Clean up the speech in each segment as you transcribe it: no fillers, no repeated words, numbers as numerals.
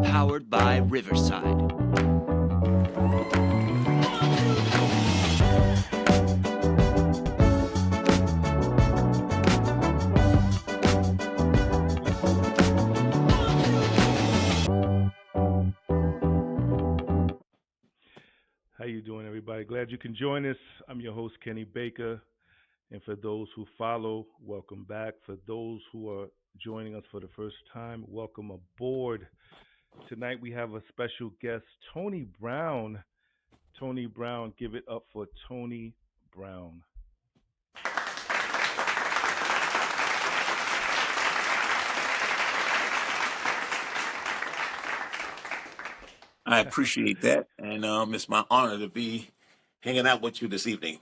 Powered by Riverside. How you doing, everybody? Glad you can join us. I'm your host, Kenny Baker. And for those who follow, welcome back. For those who are joining us for the first time, welcome aboard. Tonight we have a special guest, Tony Brown. Tony Brown, give it up for Tony Brown. I appreciate that, and it's my honor to be hanging out with you this evening.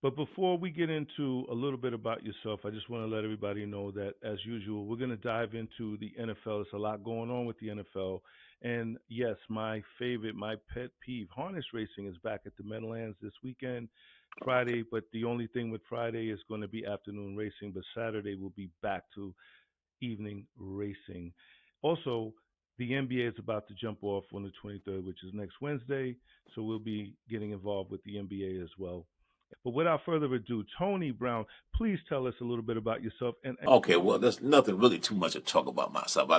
But before we get into a little bit about yourself, I just want to let everybody know that, as usual, we're going to dive into the NFL. There's a lot going on with the NFL. And yes, my favorite, my pet peeve, harness racing is back at the Meadowlands this weekend, Friday. But the only thing with Friday is going to be afternoon racing, but Saturday will be back to evening racing. Also, the NBA is about to jump off on the 23rd, which is next Wednesday. So we'll be getting involved with the NBA as well. But without further ado, Tony Brown, please tell us a little bit about yourself. Okay, well, there's nothing really too much to talk about myself.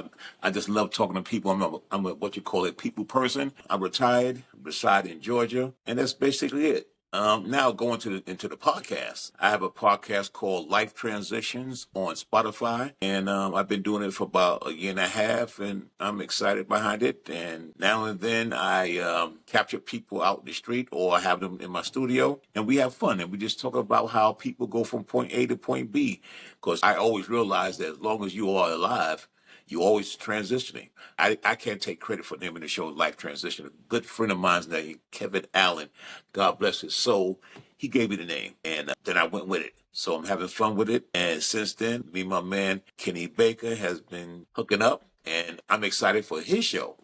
I just love talking to people. I'm a what you call a people person. I'm retired, reside in Georgia, and that's basically it. Now going into the podcast, I have a podcast called Life Transitions on Spotify, and I've been doing it for about a year and a half, and I'm excited behind it. And now and then I capture people out in the street, or I have them in my studio, and we have fun, and we just talk about how people go from point A to point B. Because I always realize that as long as you are alive, you always transitioning. I can't take credit for naming the show Life Transition. A good friend of mine's named Kevin Allen, God bless his soul, he gave me the name, and then I went with it. So I'm having fun with it. And since then, me and my man Kenny Baker has been hooking up, and I'm excited for his show.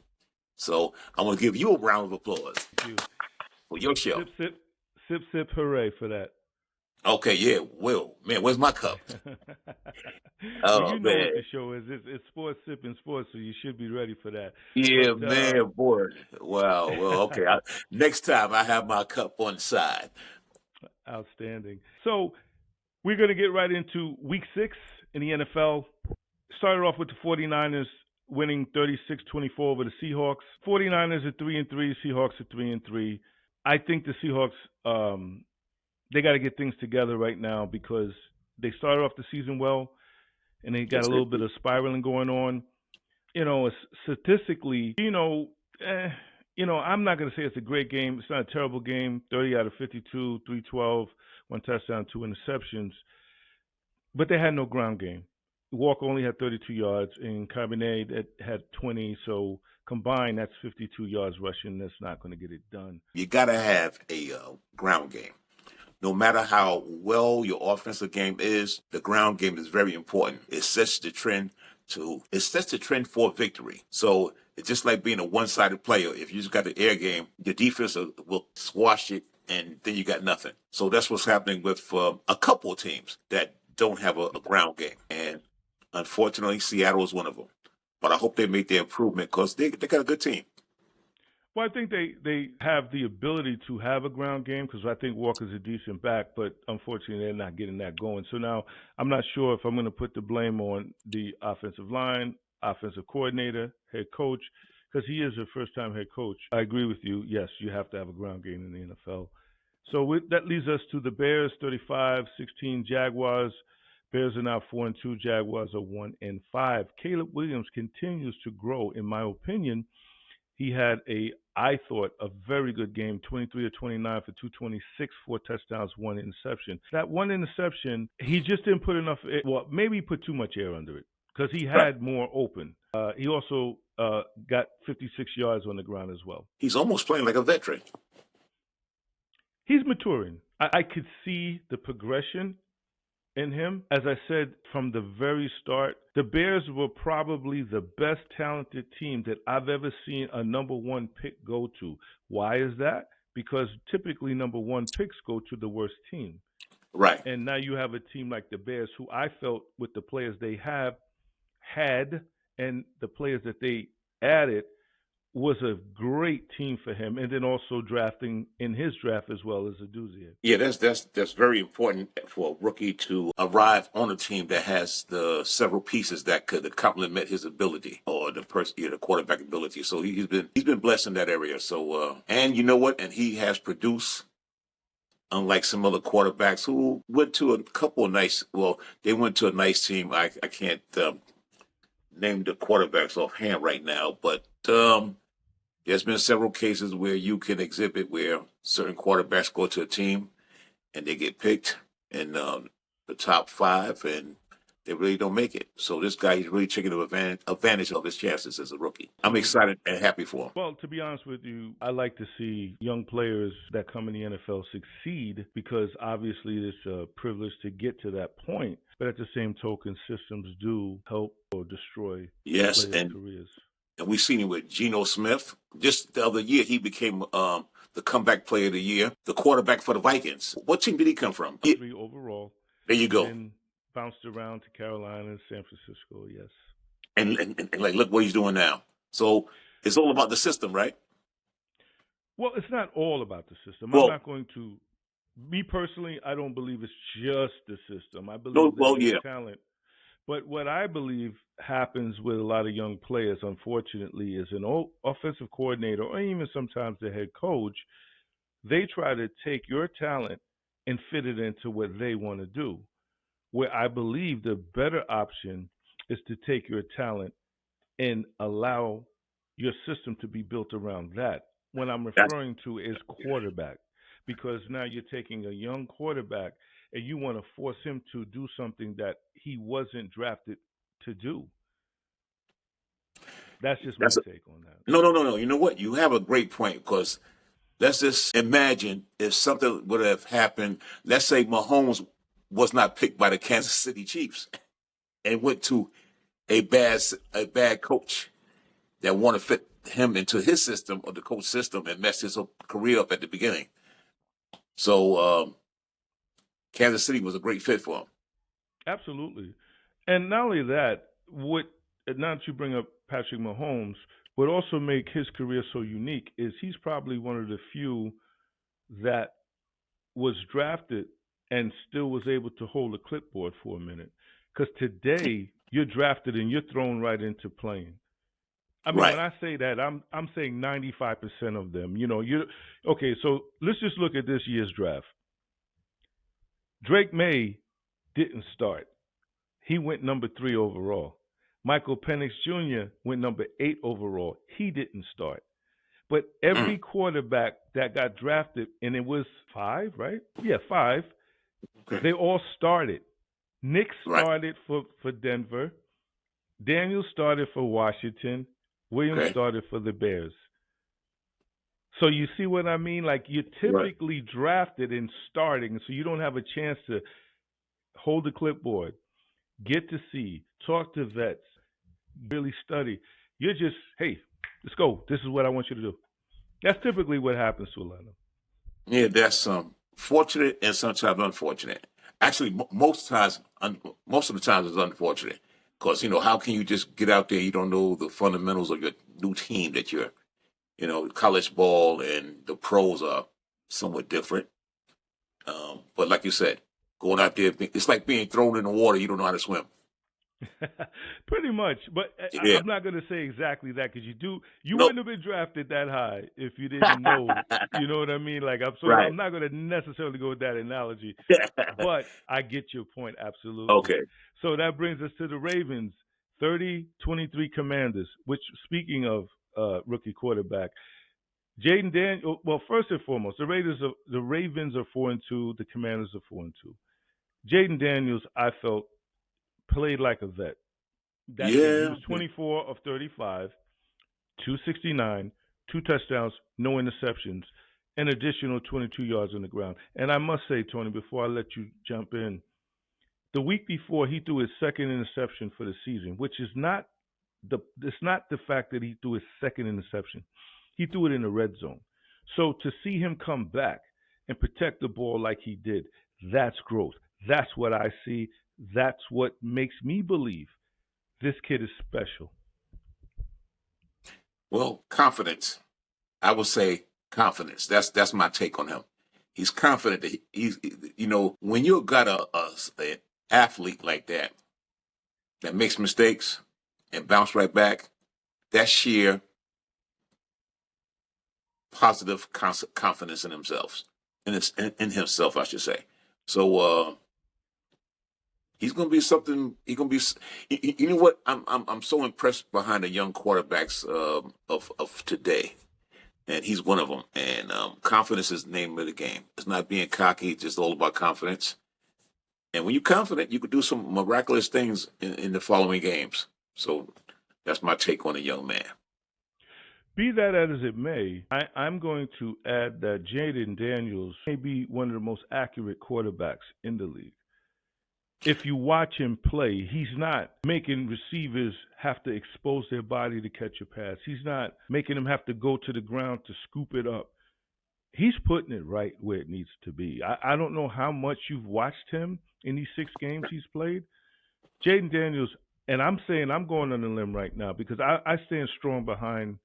So I want to give you a round of applause Thank you. for your show. Sip, sip, sip, sip, hooray for that. Okay, yeah, Will, man, where's my cup? Well, Oh you know what man, the show is. It's sports, sipping sports, so you should be ready for that. yeah, But man, boy. Wow. Well, okay. Next time I have my cup on the side. outstanding. So we're going to get right into week 6 in the NFL. Started off with the 49ers winning 36-24 over the Seahawks. 49ers are 3-3, Seahawks are 3-3. I think the Seahawks they got to get things together right now because they started off the season well and they got Yes, a they little bit do. of spiraling going on. Statistically, I'm not going to say it's a great game. It's not a terrible game. 30 out of 52, 312, one touchdown, two interceptions. But they had no ground game. Walker only had 32 yards, and Cabernet that had 20. So combined, that's 52 yards rushing. That's not going to get it done. You got to have a ground game. No matter how well your offensive game is, the ground game is very important. It sets the trend for victory. So it's just like being a one-sided player. If you just got the air game, the defense will squash it, and then you got nothing. So that's what's happening with a couple of teams that don't have a ground game, and unfortunately, Seattle is one of them. But I hope they make their improvement because they got a good team. Well, I think they have the ability to have a ground game because I think Walker's a decent back, but unfortunately they're not getting that going. So now I'm not sure if I'm going to put the blame on the offensive line, offensive coordinator, head coach, because he is a first-time head coach. I agree with you. Yes, you have to have a ground game in the NFL. So that leads us to the Bears, 35-16 Jaguars. Bears are now 4-2. Jaguars are 1-5. Caleb Williams continues to grow, in my opinion. He had I thought, a very good game, 23 of 29 for 226, 4 touchdowns, 1 interception. That one interception, he just didn't put enough, well, maybe he put too much air under it because he Right. had more open. He also got 56 yards on the ground as well. He's almost playing like a veteran. He's maturing. I could see the progression in him. As I said from the very start, the Bears were probably the best talented team that I've ever seen a number one pick go to. Why is that? Because typically number one picks go to the worst team. Right. And now you have a team like the Bears, who I felt with the players they have had and the players that they added was a great team for him. And then also drafting in his draft as well as a Aduzier. Yeah, that's very important for a rookie to arrive on a team that has the several pieces that could complement his ability or the person, the quarterback ability. So he's been blessed in that area. So and you know what? And he has produced, unlike some other quarterbacks who went to a couple of nice. Well, they went to a nice team. I can't name the quarterbacks offhand right now, but there's been several cases where you can exhibit where certain quarterbacks go to a team and they get picked in the top five and they really don't make it. So this guy, he's really taking advantage of his chances as a rookie. I'm excited and happy for him. Well, to be honest with you, I like to see young players that come in the NFL succeed because obviously it's a privilege to get to that point. But at the same token, systems do help or destroy Yes, players' careers. and we've seen him with Geno Smith. Just the other year, he became the comeback player of the year, the quarterback for the Vikings. What team did he come from? 3 overall. There you go. And bounced around to Carolina and San Francisco, yes. And like, look what he's doing now. So it's all about the system, right? Well, it's not all about the system. Well, I'm not going to, me personally, I don't believe it's just the system. I believe no, that well, there's yeah. talent. But what I believe happens with a lot of young players, unfortunately, is an offensive coordinator or even sometimes the head coach, they try to take your talent and fit it into what they want to do. Where I believe the better option is to take your talent and allow your system to be built around that. What I'm That's referring to is quarterback, because now you're taking a young quarterback and you want to force him to do something that he wasn't drafted to do. That's just my that's a, take on that. no. You know what? You have a great point because let's just imagine if something would have happened. Let's say Mahomes was not picked by the Kansas City Chiefs and went to a bad coach that want to fit him into his system or the coach system and mess his career up at the beginning. So Kansas City was a great fit for him. Absolutely. And not only that, now that you bring up Patrick Mahomes, what also make his career so unique is he's probably one of the few that was drafted and still was able to hold a clipboard for a minute. Because today you're drafted and you're thrown right into playing. I mean, Right. when I say that, I'm saying 95% of them. Okay. So let's just look at this year's draft. Drake May didn't start. He went number 3 overall. Michael Penix Jr. went number 8 overall. He didn't start. But every quarterback that got drafted, and it was 5, right? Yeah, 5. Okay. They all started. Nick Right. started for Denver. Daniel started for Washington. Williams Okay. started for the Bears. So you see what I mean? Like you're Right. typically drafted and starting, so you don't have a chance to hold the clipboard, get to see, talk to vets, really study. You're just, hey, let's go. This is what I want you to do. That's typically what happens to a lot of them. Yeah, that's fortunate and sometimes unfortunate. Actually, most of the times it's unfortunate because how can you just get out there? You don't know the fundamentals of your new team that you're. College ball and the pros are somewhat different. But like you said, going out there, it's like being thrown in the water. You don't know how to swim. Pretty much, but Yeah. I'm not going to say exactly that because you No. wouldn't have been drafted that high if you didn't know. You know what I mean? Like Right. I'm not going to necessarily go with that analogy, but I get your point absolutely. Okay. So that brings us to the Ravens, 30-23 Commanders. Which, speaking of rookie quarterback, Jaden Daniels. Well, first and foremost, the Ravens are 4-2. The Commanders are 4-2. Jaden Daniels, I felt, played like a vet. That game, he Yeah. was 24 of 35, 269, 2 touchdowns, no interceptions, an additional 22 yards on the ground. And I must say, Tony, before I let you jump in, the week before he threw his second interception for the season, which is not it's not the fact that he threw his second interception. He threw it in the red zone. So to see him come back and protect the ball like he did, That's growth. That's what I see. That's what makes me believe this kid is special. Well, confidence. I would say confidence. That's my take on him. He's confident that he's when you got an athlete like that makes mistakes and bounce right back. That's sheer positive confidence in himself, in himself, I should say. So he's going to be something. He's going to be. You know what? I'm so impressed behind the young quarterbacks of today, and he's one of them. And confidence is the name of the game. It's not being cocky. It's just all about confidence. And when you're confident, you can do some miraculous things in the following games. So that's my take on a young man. Be that as it may, I'm going to add that Jaden Daniels may be one of the most accurate quarterbacks in the league. If you watch him play, he's not making receivers have to expose their body to catch a pass. He's not making them have to go to the ground to scoop it up. He's putting it right where it needs to be. I don't know how much you've watched him in these 6 games he's played. Jaden Daniels, and I'm saying I'm going on a limb right now because I stand strong behind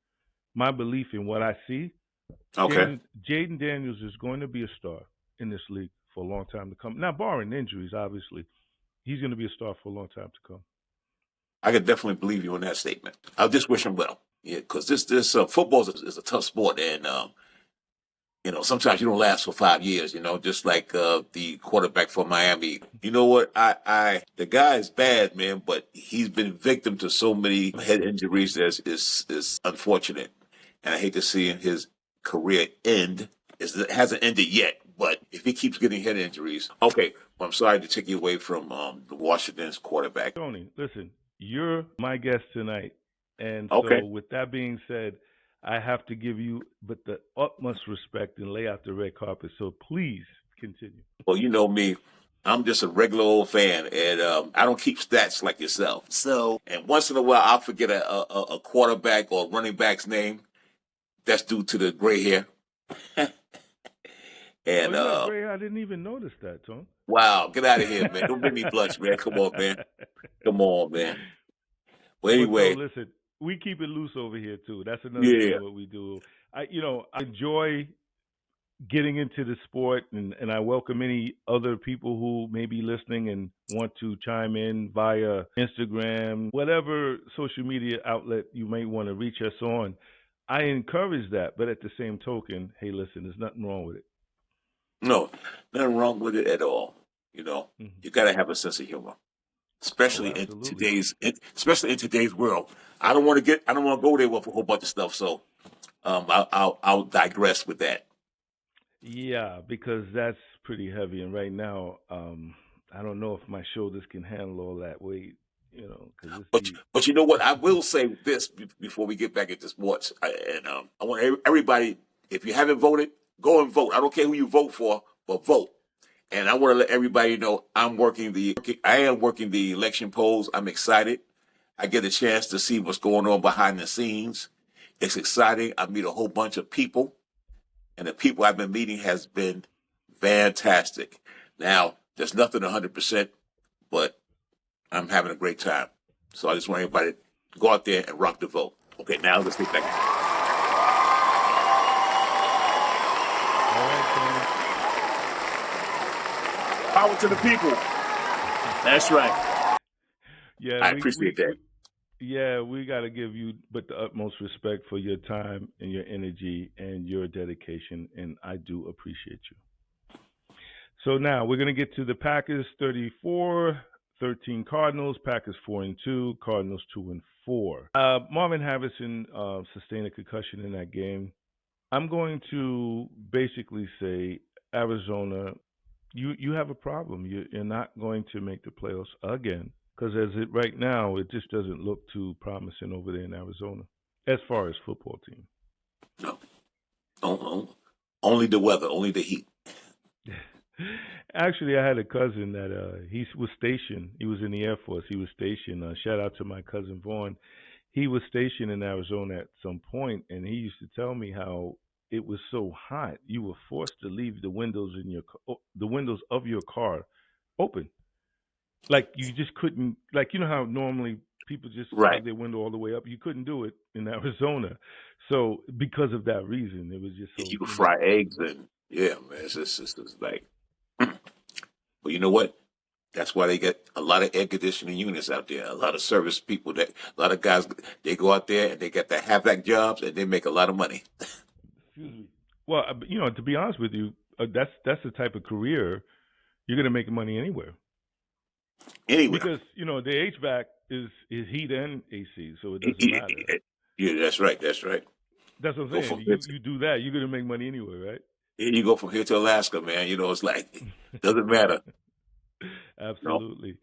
my belief in what I see. Okay. Jaden Daniels is going to be a star in this league for a long time to come. Now, barring injuries, obviously, he's going to be a star for a long time to come. I could definitely believe you in that statement. I just wish him well. Yeah, because this football is a tough sport, and sometimes you don't last for 5 years. Just like the quarterback for Miami. You know what? The guy is bad, man, but he's been victim to so many head injuries that is unfortunate, and I hate to see his career end. It hasn't ended yet, but if he keeps getting head injuries, okay. Well, I'm sorry to take you away from the Washington's quarterback. Tony, listen, you're my guest tonight, and Okay. so with that being said, I have to give you but the utmost respect and lay out the red carpet. So please continue. Well, you know me. I'm just a regular old fan, and I don't keep stats like yourself. And once in a while, I'll forget a quarterback or running back's name. That's due to the gray hair. Oh, And you got gray hair? I didn't even notice that, Tony. wow, get out of here, man! Don't make me blush, man. Come on, man. Come on, man. Well, Well, anyway, listen, we keep it loose over here too. That's another thing yeah. what we do. I enjoy getting into the sport, and I welcome any other people who may be listening and want to chime in via Instagram, whatever social media outlet you may want to reach us on. I encourage that, but at the same token, hey, listen, there's nothing wrong with it. No, nothing wrong with it at all. You got to have a sense of humor, Oh, especially in absolutely. today's world. I don't want to go there with a whole bunch of stuff. So, I'll digress with that. Yeah, because that's pretty heavy, and right now, I don't know if my shoulders can handle all that weight, because it's But deep. but you know what? I will say this before we get back into sports, I want everybody. If you haven't voted, go and vote. I don't care who you vote for, but vote. And I want to let everybody know I am working the election polls. I'm excited. I get a chance to see what's going on behind the scenes. It's exciting. I meet a whole bunch of people, and the people I've been meeting has been fantastic. Now, there's nothing 100%, but I'm having a great time. So I just want everybody to go out there and rock the vote. Okay, now let's get back. All right, Power to the people. That's right. Tony. Yeah, I we, appreciate that. we yeah, we got to give you but the utmost respect for your time and your energy and your dedication, and I do appreciate you. So now we're going to get to the Packers 34, 13 Cardinals, Packers 4-2, Cardinals 2-4. Marvin Harrison sustained a concussion in that game. I'm going to basically say, Arizona, you have a problem. You're not going to make the playoffs again because as it right now, it just doesn't look too promising over there in Arizona as far as football team. No, only the weather, only the heat. Actually, I had a cousin that he was stationed. He was in the Air Force. He was stationed. Shout out to my cousin Vaughn. He was stationed in Arizona at some point, and he used to tell me how it was so hot, you were forced to leave the windows of your car open. Like you just couldn't. Like you know how normally people just Right. have their window all the way up. You couldn't do it in Arizona. So because of that reason, it was just so You can humid. fry eggs and yeah, man. It's like, but you know what? That's why they get a lot of air conditioning units out there. A lot of service people a lot of guys, they go out there and they get the halfback jobs and they make a lot of money. Excuse me. Well, to be honest with you, that's the type of career you're gonna make money anywhere Anyway, because the HVAC is heat and AC, so it doesn't yeah, matter. that's right. That's right. That's what I'm Go saying. from here You do that, you're gonna make money anywhere, right? you go from here to Alaska, man. It's like doesn't matter. No, Absolutely.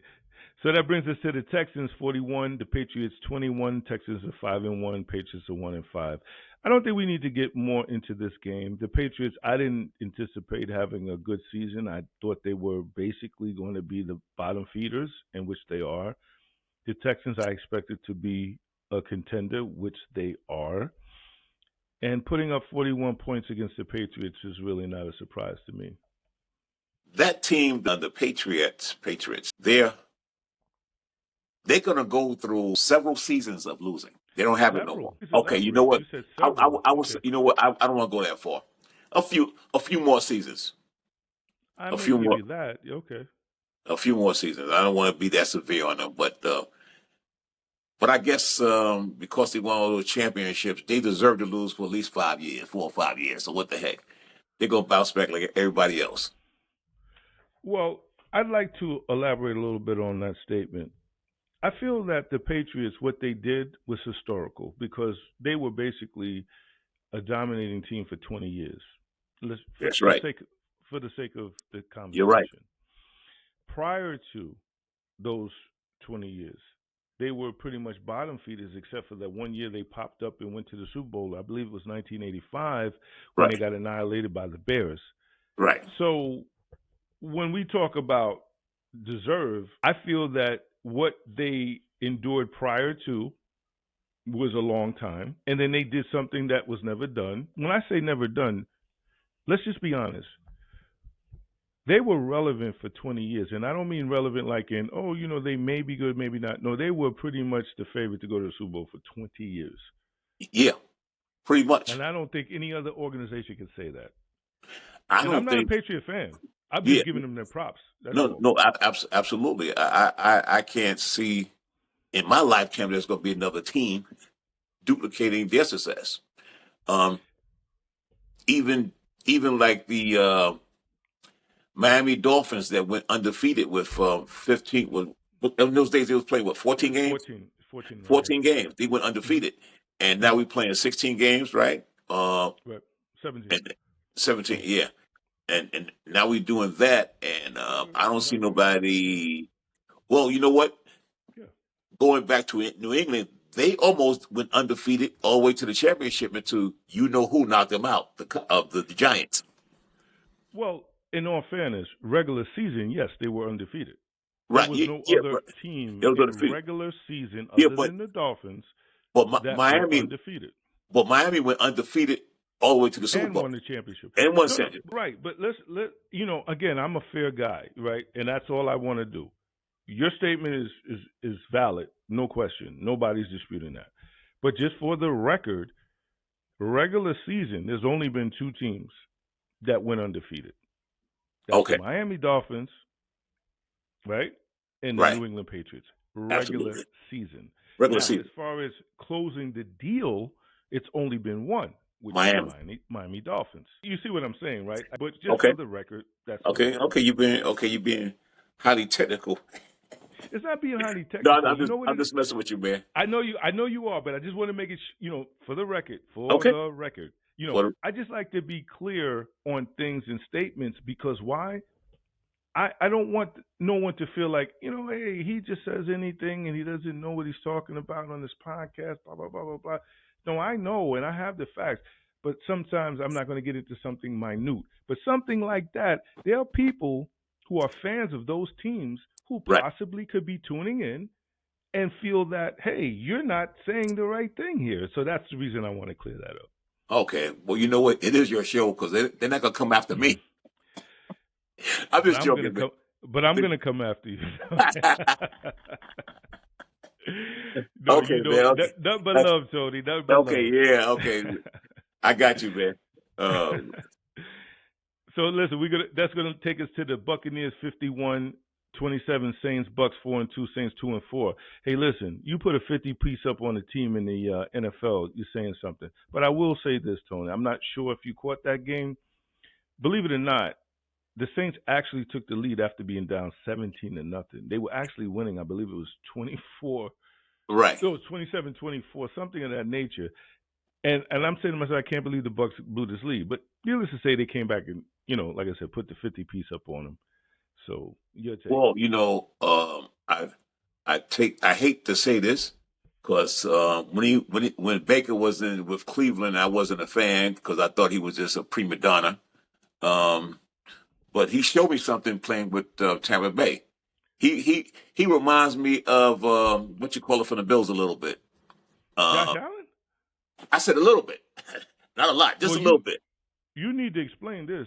So that brings us to the Texans 41, the Patriots 21. Texans are 5-1, Patriots are 1-5. I don't think we need to get more into this game. The Patriots, I didn't anticipate having a good season. I thought they were basically going to be the bottom feeders, in which they are. The Texans, I expected to be a contender, which they are. And putting up 41 points against the Patriots is really not a surprise to me. that team, the Patriots, they're gonna go through several seasons of losing. They don't have it no more. Several. You said Okay, you know elaborate. what? You said I, several. I was, Okay. you know what? I don't want to go that far. A few more seasons. I A may few give more, you that. Okay. a few more seasons. I don't want to be that severe on them, but I guess because they won all those championships, they deserve to lose for at least 5 years, 4 or 5 years. So what the heck? They're gonna bounce back like everybody else. Well, I'd like to elaborate a little bit on that statement. I feel that the Patriots, what they did was historical because they were basically a dominating team for 20 years. Let's, That's right. for the sake of the You're right. conversation. Prior to those 20 years, they were pretty much bottom feeders, except for that one year they popped up and went to the Super Bowl. I believe it was 1985 when they Right. got annihilated by the Bears. Right. So when we talk about deserve, I feel that what they endured prior to was a long time, and then they did something that was never done. When I say never done, let's just be honest. They were relevant for 20 years, and I don't mean relevant like in, they may be good, maybe not. No, they were pretty much the favorite to go to the Super Bowl for 20 years. Yeah. Pretty much. And I don't think any other organization can say that. I And I'm don't not a think. Patriot fan. I'm Yeah. just giving them their props. That's No. all. No. Absolutely. I can't see in my lifetime there's going to be another team duplicating their success. Um, even like the Miami Dolphins that went undefeated with 15. In those days they was playing what 14 games. 14, right? 14 games. They went Mm-hmm. undefeated, and now we're playing 16 games, right? Right. 17. And 17, yeah. And now we're doing that, and I don't see nobody. Well, you know what? Yeah. Going back to New England, they almost went undefeated all the way to the championship until who knocked them out, the Giants. Well, in all fairness, regular season, yes, they were undefeated. There Right? was Yeah, no yeah, other right. team They was in undefeated. regular season Yeah, other but than the Dolphins but that were Miami, undefeated Miami went undefeated all the way to the Super and Bowl won the championship. and won No, championship. right. But again, I'm a fair guy, right? And that's all I want to do. Your statement is valid, no question. Nobody's disputing that. But just for the record, regular season, there's only been two teams that went undefeated. That's Okay, the Miami Dolphins, right? And the right. New England Patriots. Regular Absolutely. season. Regular Now, season. as far as closing the deal, it's only been one, which is Miami. the Miami Dolphins. You see what I'm saying, right? But just Okay. for the record, that's all. Okay. You've been highly technical. It's not being highly No, technical. I'm You just know what I'm it is? just messing with you, man. I know you are, but I just want to make it, for the record, Okay. the record. I just like to be clear on things and statements because why? I don't want no one to feel like, hey, he just says anything and he doesn't know what he's talking about on this podcast, blah, blah, blah, blah, blah. No, I know and I have the facts, but sometimes I'm not going to get into something minute. But something like that, there are people who are fans of those teams who Right. possibly could be tuning in and feel that, hey, you're not saying the right thing here. So that's the reason I want to clear that up. Okay. Well, you know what? It is your show because they're not gonna come after me. I'm But just I'm gonna joking, man. come. But I'm gonna come after you. No, Okay, you man. don't. Okay. Nothing but love, Tony. Nothing but Okay. love. Yeah. Okay. I got you, man. Um, So listen, that's gonna take us to the Buccaneers 51-27, Saints Bucks 4-2, Saints 2-4. Hey, listen, you put a 50 piece up on a team in the NFL, you're saying something. But I will say this, Tony. I'm not sure if you caught that game. Believe it or not, the Saints actually took the lead after being down 17-0. They were actually winning. I believe it was 24. right. No, it was 27-24, something of that nature. And I'm saying to myself, I can't believe the Bucks blew this lead. But needless to say, they came back and like I said, put the 50 piece up on them. So your take. Well, I hate to say this because when Baker was in with Cleveland, I wasn't a fan because I thought he was just a prima donna. Um, but he showed me something playing with Tampa Bay. He reminds me of what you call it from the Bills a little bit. Josh Uh, Allen? I said a little bit, not a lot, just Well, a little bit. you need to explain this.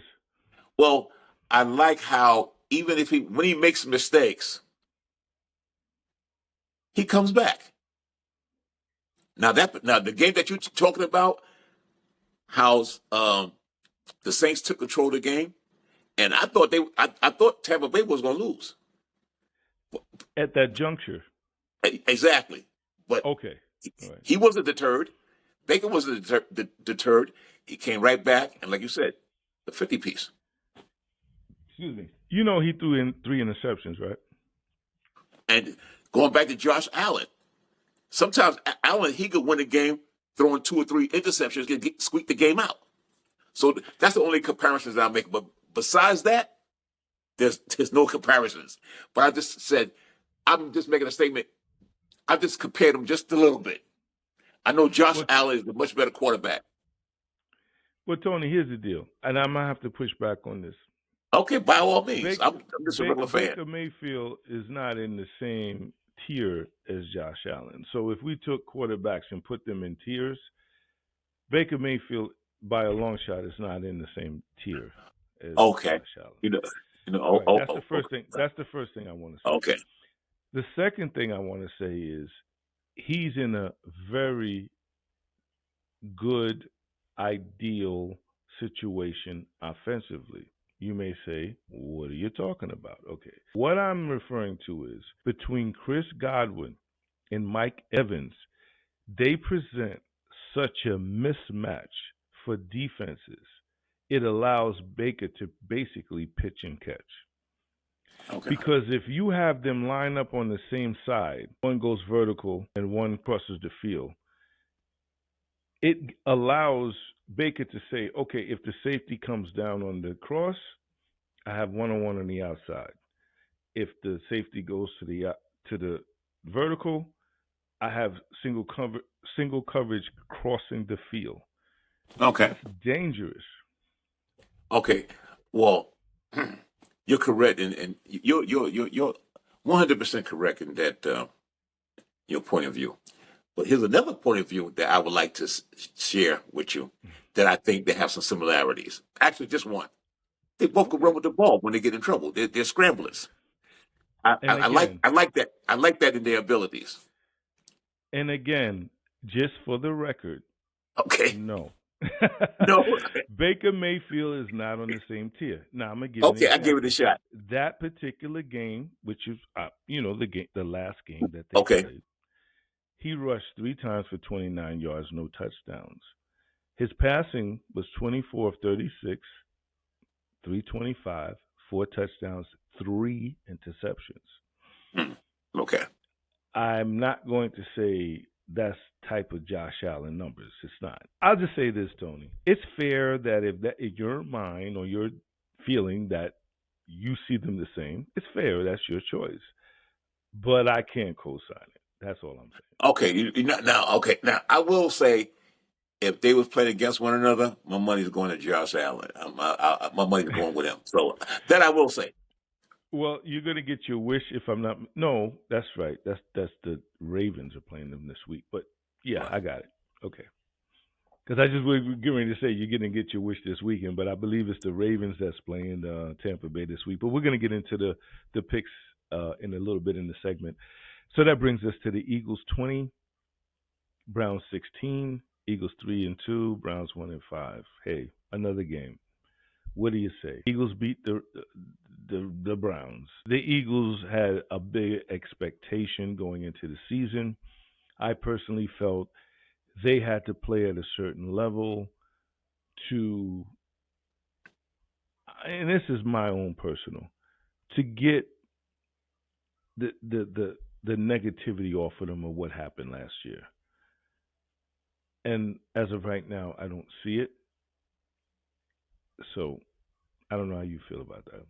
Well, I like how even if when he makes mistakes, he comes back. Now the game that you're talking about, how's the Saints took control of the game, and I thought Tampa Bay was going to lose. At that juncture. Exactly, but Okay. All right. he wasn't deterred. Baker wasn't deterred. He came right back, and like you said, the 50 piece. Excuse me. You know he threw in 3 interceptions, right? And going back to Josh Allen, sometimes Allen he could win a game throwing 2 or 3 interceptions, squeak the game out. So that's the only comparisons that I make. But besides that, there's no comparisons. But I just said I'm just making a statement. I just compared them just a little bit. I know Josh Well, Allen is a much better quarterback. well, Tony, here's the deal, and I might have to push back on this. Okay, by all means, Baker, I'm just a regular fan. Baker Mayfield is not in the same tier as Josh Allen. So if we took quarterbacks and put them in tiers, Baker Mayfield, by a long shot, is not in the same tier as Okay, Josh Allen. you know, All right, that's the first thing. That's the first thing I want to say. okay, The second thing I want to say is he's in a very good, ideal situation offensively. You may say, what are you talking about? Okay. What I'm referring to is between Chris Godwin and Mike Evans, they present such a mismatch for defenses. It allows Baker to basically pitch and catch. okay, Because if you have them line up on the same side, one goes vertical and one crosses the field, it allows Baker to say, okay, if the safety comes down on the cross, I have one-on-one on the outside. If the safety goes to the vertical, I have single coverage crossing the field. okay, That's dangerous. okay. Well, you're correct, and you're 100% correct in that your point of view. But here's another point of view that I would like to share with you that I think they have some similarities. Actually, just one. They both can Okay. run with the ball when they get in trouble. They're scramblers. I, I, And I like again, I like that. I like that in their abilities. and again, just for the record, Okay. no. No. Baker Mayfield is not on the same tier. Now I'm gonna give you an Okay, I give it a example. shot. That particular game, which is the last game that they Okay. played, he rushed 3 times for 29 yards, no touchdowns. His passing was 24 of 36, 325, 4 touchdowns, 3 interceptions. Hmm. Okay. I'm not going to say that's type of Josh Allen numbers. It's not. I'll just say this, Tony. It's fair that if that in your mind or your feeling that you see them the same, it's fair. That's your choice. But I can't co-sign it. That's all I'm saying. Okay. Now. Okay. Now I will say, if they was playing against one another, my money's going to Josh Allen. My money's going with him. So that I will say. Well, you're gonna get your wish if I'm not. No, that's right. That's the Ravens are playing them this week. But yeah, Right. I got it. Okay. Because I just was getting ready to say you're going to get your wish this weekend, but I believe it's the Ravens that's playing Tampa Bay this week. But we're going to get into the picks in a little bit in the segment. So that brings us to the Eagles 20, Browns 16, Eagles 3-2, Browns 1-5. Hey, another game. What do you say? Eagles beat the Browns. The Eagles had a big expectation going into the season. I personally felt they had to play at a certain level to, and this is my own personal, to get the negativity off of them of what happened last year. And as of right now, I don't see it. So I don't know how you feel about that.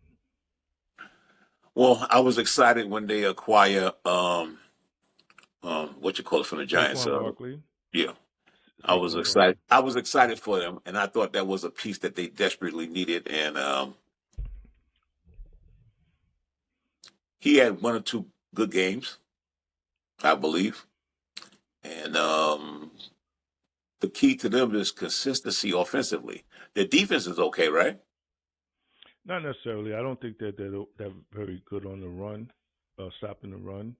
Well, I was excited when they acquire what you call it from the Giants. Saquon Barkley. Yeah, I was Saquon excited. Barkley. I was excited for them, and I thought that was a piece that they desperately needed. And he had one or two good games, I believe. And the key to them is consistency offensively. Their defense is okay, right? Not necessarily. I don't think that they're very good on the run, stopping the run.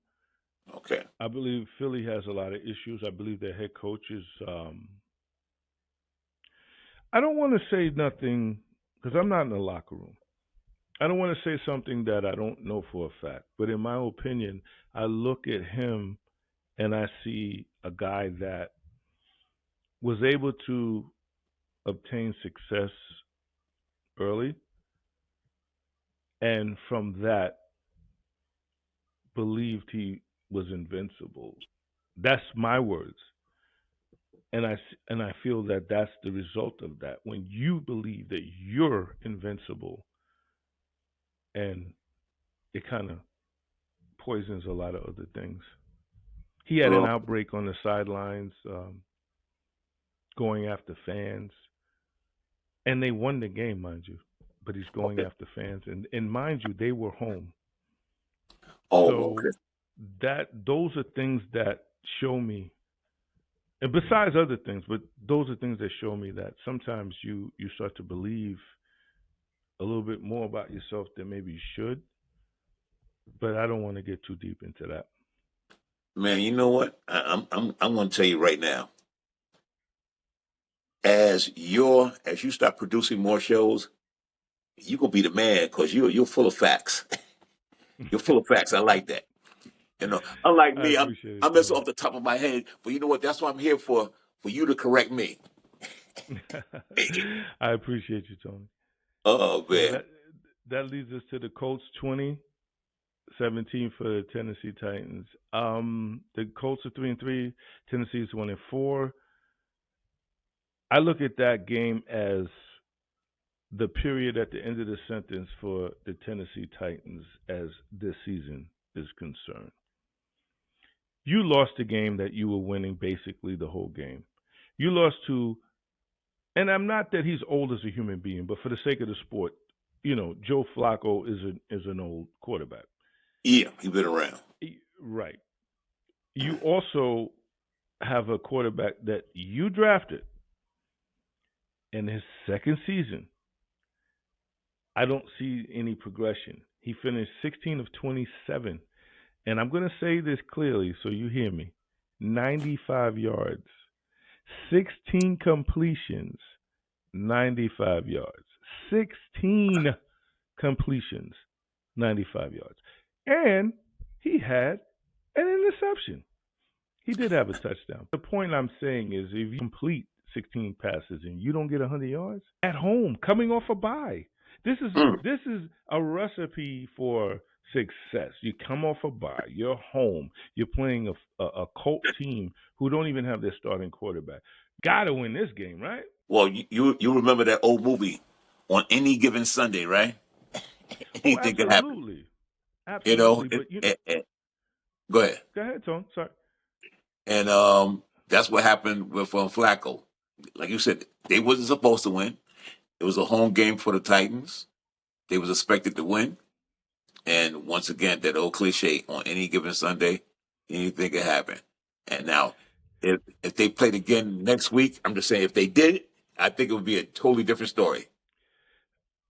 Okay. I believe Philly has a lot of issues. I believe their head coach is. I don't want to say nothing because I'm not in the locker room. I don't want to say something that I don't know for a fact. But in my opinion, I look at him and I see a guy that was able to obtain success early, and from that believed he was invincible. That's my words. And I feel that that's the result of that. When you believe that you're invincible, and it kind of poisons a lot of other things. He had an outbreak on the sidelines, going after fans, and they won the game, mind you. But he's going after fans, and mind you, they were home. Those are things that show me, and besides other things, but those are things that show me that sometimes you start to believe a little bit more about yourself than maybe you should. But I don't want to get too deep into that. Man, you know what? I'm going to tell you right now. As you start producing more shows, you're gonna be the man because you're full of facts. You're full of facts. I like that. You know, unlike me, I mess off the top of my head. But you know what? That's what I'm here for you to correct me. I appreciate you, Tony. Oh man. So that leads us to the Colts 20-17 for the Tennessee Titans. The Colts are 3-3. Tennessee is 1-4. I look at that game as the period at the end of the sentence for the Tennessee Titans as this season is concerned. You lost a game that you were winning basically the whole game. You lost to, and I'm not that he's old as a human being, but for the sake of the sport, Joe Flacco is an old quarterback. Yeah, he's been around. Right. You also have a quarterback that you drafted in his second season. I don't see any progression. He finished 16 of 27. And I'm going to say this clearly so you hear me. 95 yards. 16 completions. 95 yards. 16 completions. 95 yards. And he had an interception. He did have a touchdown. The point I'm saying is if you complete 16 passes and you don't get 100 yards at home, coming off a bye. This is a recipe for success. You come off a bye, you're home, you're playing a Colt team who don't even have their starting quarterback. Got to win this game, right? Well, you remember that old movie, On Any Given Sunday, right? Anything could happen. Absolutely. Go ahead. Go ahead, Tone. Sorry. And that's what happened with Flacco. Like you said, they wasn't supposed to win. It was a home game for the Titans. They was expected to win. And once again, that old cliche, on any given Sunday, anything can happen. And now if they played again next week, I'm just saying if they did, I think it would be a totally different story.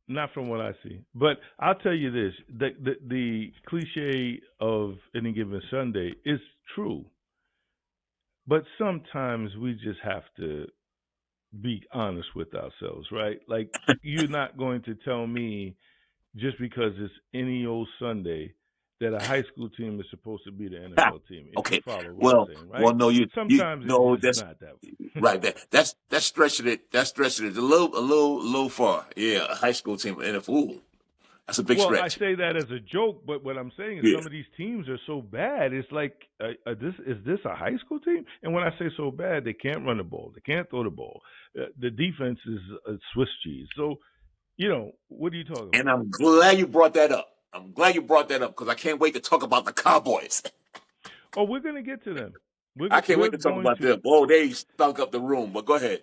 Not from what I see. But I'll tell you this: the cliche of any given Sunday is true. But sometimes we just have to be honest with ourselves, right? Like you're not going to tell me just because it's any old Sunday that a high school team is supposed to be the NFL team. If you Okay. follow what I'm Well, saying, well, right? no, you Sometimes it's no, just that's not that way. right. That's stretching it. That's stretching it a little far. Yeah, a high school team in a fool. That's a big Well, I stretch. say that as a joke, but what I'm saying is Yeah. some of these teams are so bad. It's like, this is this a high school team? And when I say so bad, they can't run the ball, they can't throw the ball. The defense is Swiss cheese. So, what are you talking And about? I'm glad you brought that up. I'm glad you brought that up because I can't wait to talk about the Cowboys. Oh, we're gonna get to them. I can't We're wait to talk going about to. them. Oh, they stunk up the room. But go ahead.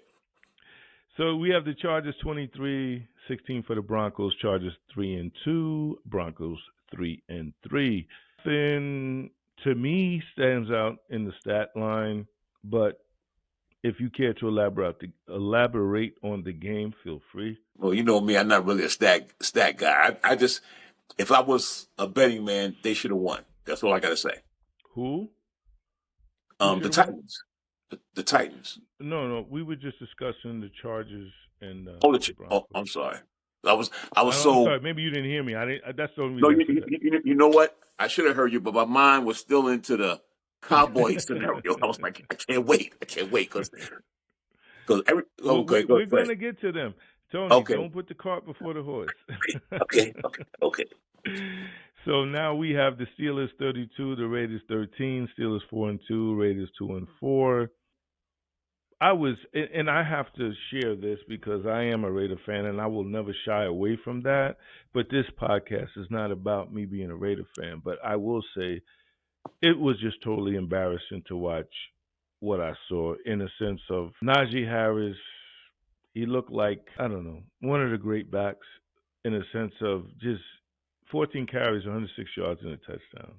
So we have the Chargers 23-16 for the Broncos. Chargers 3-2. Broncos 3-3. Then to me stands out in the stat line, but if you care to elaborate on the game, feel free. Well, you know me. I'm not really a stat guy. I just, if I was a betting man, they should have won. That's all I got to say. Who? The Should have won? Titans. The Titans. No. We were just discussing the Chargers and Oh, the oh, Broncos. I'm sorry. I was I'm so. sorry. Maybe you didn't hear me. I didn't. That's the only No, reason I said you know what? I should have heard you, but my mind was still into the Cowboy that. scenario. I was like, I can't wait. I can't wait because every. Well, Okay, go we're ahead. going to get to them. Tony, Okay, don't put the cart before the horse. okay. So now we have the Steelers 32, the Raiders 13, Steelers 4-2, Raiders 2-4. And I have to share this because I am a Raider fan and I will never shy away from that. But this podcast is not about me being a Raider fan. But I will say it was just totally embarrassing to watch what I saw in a sense of Najee Harris. He looked like, I don't know, one of the great backs in a sense of just 14 carries, 106 yards, and a touchdown.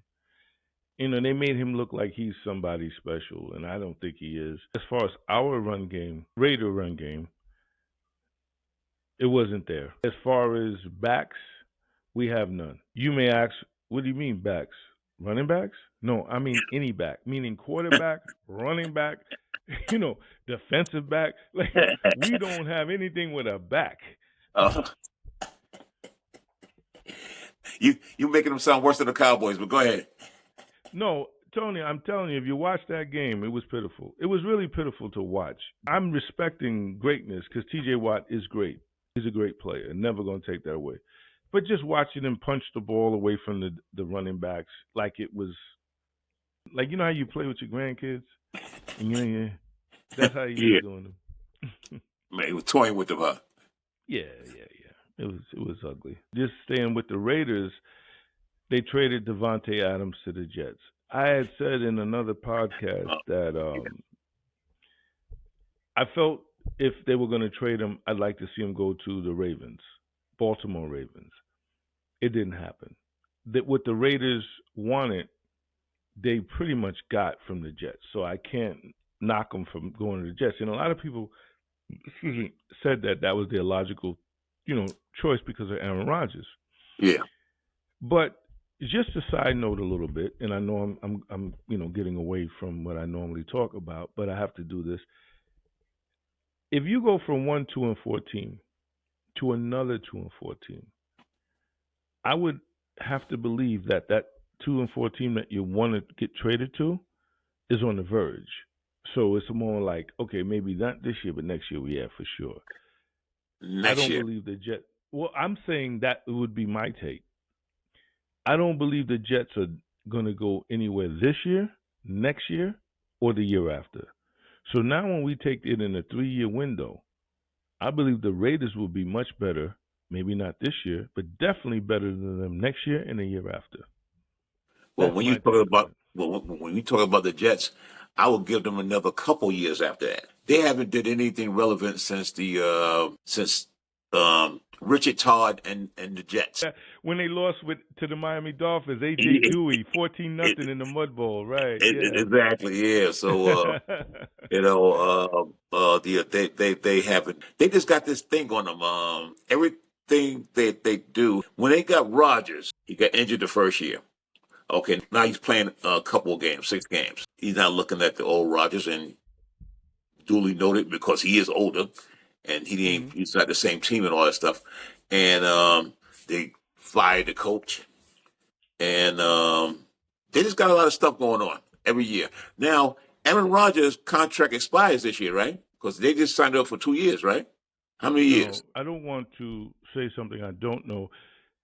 They made him look like he's somebody special, and I don't think he is. As far as our run game, Raider run game, it wasn't there. As far as backs, we have none. You may ask, what do you mean backs? Running backs? No, I mean any back, meaning quarterback, running back, defensive back. Like we don't have anything with a back. Uh, you making them sound worse than the Cowboys, but go ahead. No, Tony, I'm telling you, if you watch that game, it was pitiful. It was really pitiful to watch. I'm respecting greatness because T.J. Watt is great. He's a great player. Never going to take that away. But just watching him punch the ball away from the running backs like it was, like, you know how you play with your grandkids? And that's how he Yeah, was doing them. man, he was toying with them, huh? Yeah. It was ugly. Just staying with the Raiders, they traded Devontae Adams to the Jets. I had said in another podcast that I felt if they were going to trade him, I'd like to see him go to the Ravens, Baltimore Ravens. It didn't happen. What the Raiders wanted, they pretty much got from the Jets. So I can't knock them from going to the Jets. And a lot of people, said that was their logical, choice because of Aaron Rodgers. Yeah. But just a side note a little bit, and I know I'm getting away from what I normally talk about, but I have to do this. If you go from 1-2-14 to another 2-14, I would have to believe that 2-14 that you want to get traded to is on the verge. So it's more like, okay, maybe not this year, but next year, yeah, for sure. I don't believe the Jets. Well, I'm saying that would be my take. I don't believe the Jets are going to go anywhere this year, next year, or the year after. So now when we take it in a 3-year window, I believe the Raiders will be much better, maybe not this year, but definitely better than them next year and the year after. Well, That's when my you talk take on about it. when you talk about the Jets, I will give them another couple years after that. They haven't did anything relevant since Richard Todd and the Jets. When they lost to the Miami Dolphins, AJ Dewey, 14-0 in the Mud Bowl, right? Yeah. Exactly, yeah. So you know, they haven't. They just got this thing on them. Everything they do. When they got Rodgers, he got injured the first year. Okay, now he's playing a couple of games, 6 games. He's not looking at the old Rodgers, and duly noted because he is older, and hmm he's not the same team and all that stuff. And they fired the coach, and they just got a lot of stuff going on every year. Now, Aaron Rodgers' contract expires this year, right? Because they just signed up for 2 years, right? How many years? No, I don't want to say something I don't know.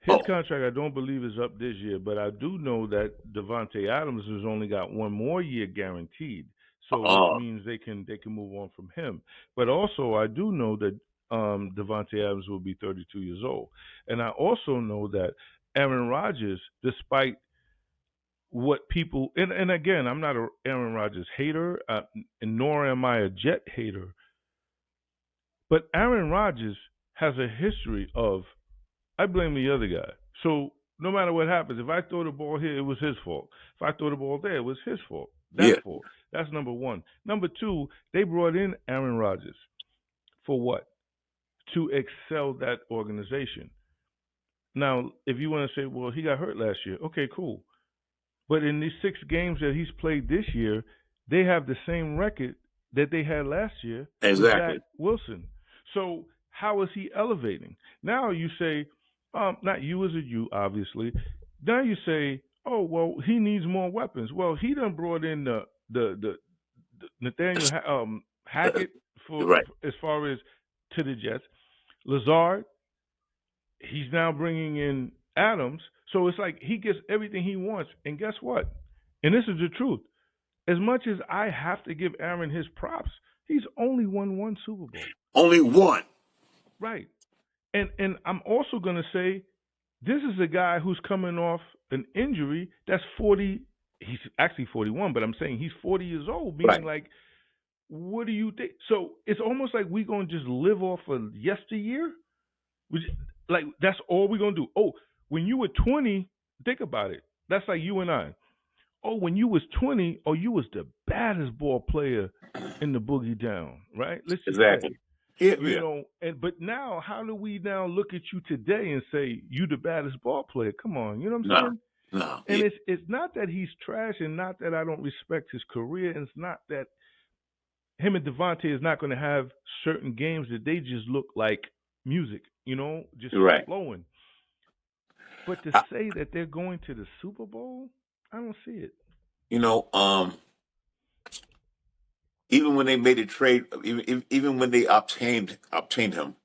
His Oh, contract, I don't believe, is up this year, but I do know that Devontae Adams has only got one more year guaranteed, so which uh, means they can move on from him. But also, I do know that Devontae Adams will be 32 years old, and I also know that Aaron Rodgers, despite what people and again, I'm not a Aaron Rodgers hater, and nor am I a Jet hater, but Aaron Rodgers has a history of I blame the other guy. So no matter what happens, if I throw the ball here, it was his fault. If I throw the ball there, it was his fault. That yeah, fault. That's number one. Number two, they brought in Aaron Rodgers for what? To excel that organization. Now, if you want to say, well, he got hurt last year, okay, cool. But in these 6 games that he's played this year, they have the same record that they had last year with Zach exactly. Wilson. So how is he elevating? Now you say, not you as a you, obviously. Now you say, oh well, he needs more weapons. Well, he done brought in the Nathaniel Hackett Right. for as far as to the Jets. Lazard, he's now bringing in Adams. So it's like he gets everything he wants. And guess what? And this is the truth. As much as I have to give Aaron his props, he's only won one Super Bowl. Only one. Right. And I'm also gonna say this is a guy who's coming off an injury that's 40. He's actually 41, but I'm saying he's 40 years old, meaning Right. like, what do you think? So it's almost like we gonna just live off of yesteryear. Which, like that's all we're gonna do. Oh, when you were 20, think about it. That's like you and I. Oh, when you was 20, oh, you was the baddest ball player in the boogie down, right? Let's just say, Exactly. Yeah, you yeah. know. And but now, how do we now look at you today and say you the baddest ball player? Come on, you know what I'm No, saying? no. And Yeah, it's not that he's trash, and not that I don't respect his career, and it's not that him and Devontae is not going to have certain games that they just look like music, you know, just you're right. flowing. But to I, say that they're going to the Super Bowl, I don't see it. you know, even when they made a trade, even when they obtained him,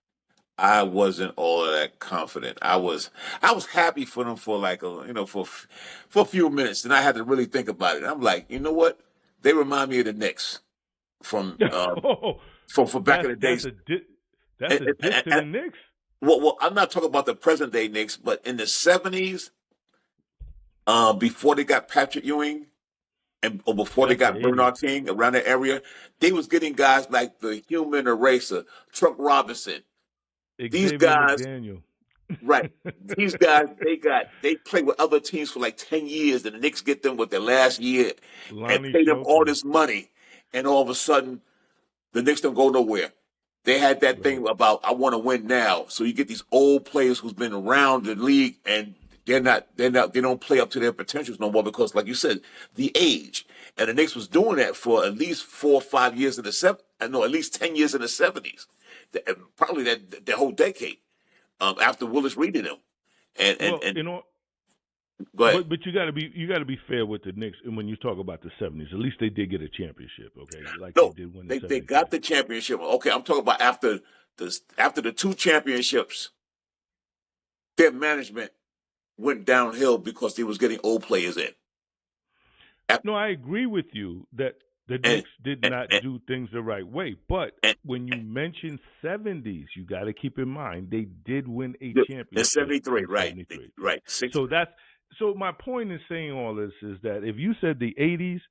I wasn't all of that confident. I was happy for them for like for a few minutes, and I had to really think about it. I'm like, you know what? They remind me of the Knicks from Oh, for back in the that's days. a that's And, a and, diss and, to the and- Knicks. well, I'm not talking about the present day Knicks, but in the '70s, before they got Patrick Ewing or before they That's the got '80s. Bernard King around that area, they was getting guys like the Human Eraser, Truck Robinson. These Xavier guys, McDaniel, right? These guys, they play with other teams for like 10 years, and the Knicks get them with their last year and Lonnie pay them all Shelton. this money, and all of a sudden the Knicks don't go nowhere. They had that Right. thing about I want to win now. So you get these old players who's been around the league and they don't play up to their potentials no more because, like you said, the age. And the Knicks was doing that for at least 4 or 5 years in the I know at least 10 years in the '70s, probably that whole decade after Willis Reed and them. And Well, you know, go ahead. but you got to be fair with the Knicks. And when you talk about the '70s, at least they did get a championship. Okay, like they No, did win the they '73. got the championship. Okay, I'm talking about after the 2 championships, their management went downhill because they was getting old players in. No, I agree with you that the And Knicks did and, not and, do things the right way. But and when you mention '70s, you got to keep in mind they did win a in championship '73, in right? '73. Right. Six. So my point in saying all this is that if you said the '80s,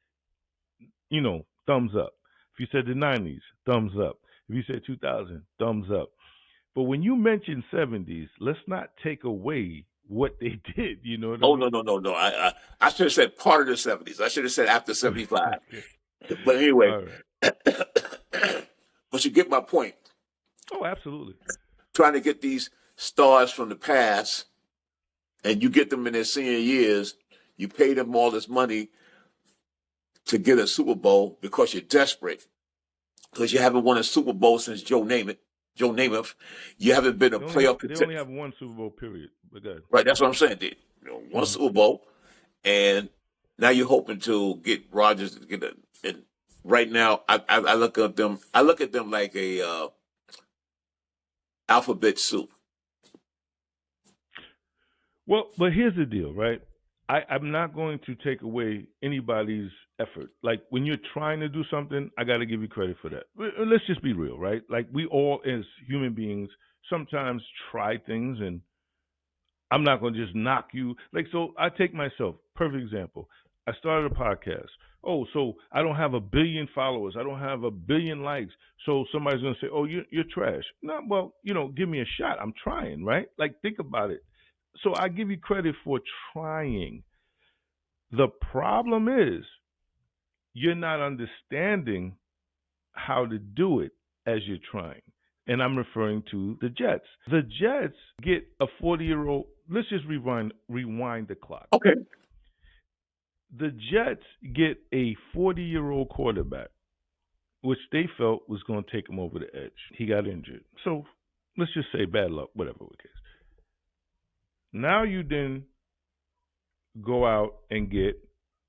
thumbs up. If you said the '90s, thumbs up. If you said 2000, thumbs up. But when you mention 70s, let's not take away what they did. You know what I Oh no mean? no no no! I should have said part of the '70s. I should have said after '75. Okay. But anyway, All right. but you get my point. Oh, absolutely. Trying to get these stars from the past, and you get them in their senior years. You pay them all this money to get a Super Bowl because you're desperate, because you haven't won a Super Bowl since Joe Namath. You haven't been a playoff They contender. only have one Super Bowl period. But good. Right, that's what I'm saying. Dude. One Mm-hmm. Super Bowl, and now you're hoping to get Rodgers to get a. And right now, I look at them. I look at them like a alphabet soup. Well, but here's the deal, right? I'm not going to take away anybody's effort. Like when you're trying to do something, I got to give you credit for that. Let's just be real, right? Like we all, as human beings, sometimes try things, and I'm not going to just knock you. Like, so I take myself, perfect example. I started a podcast. Oh, so I don't have a billion followers. I don't have a billion likes. So somebody's going to say, oh, you're trash. No, well, give me a shot. I'm trying, right? Like, think about it. So I give you credit for trying. The problem is you're not understanding how to do it as you're trying. And I'm referring to the Jets. The Jets get a 40-year-old. Let's just rewind the clock. Okay. The Jets get a 40-year-old quarterback, which they felt was going to take him over the edge. He got injured. So let's just say bad luck, whatever the case. Now you then go out and get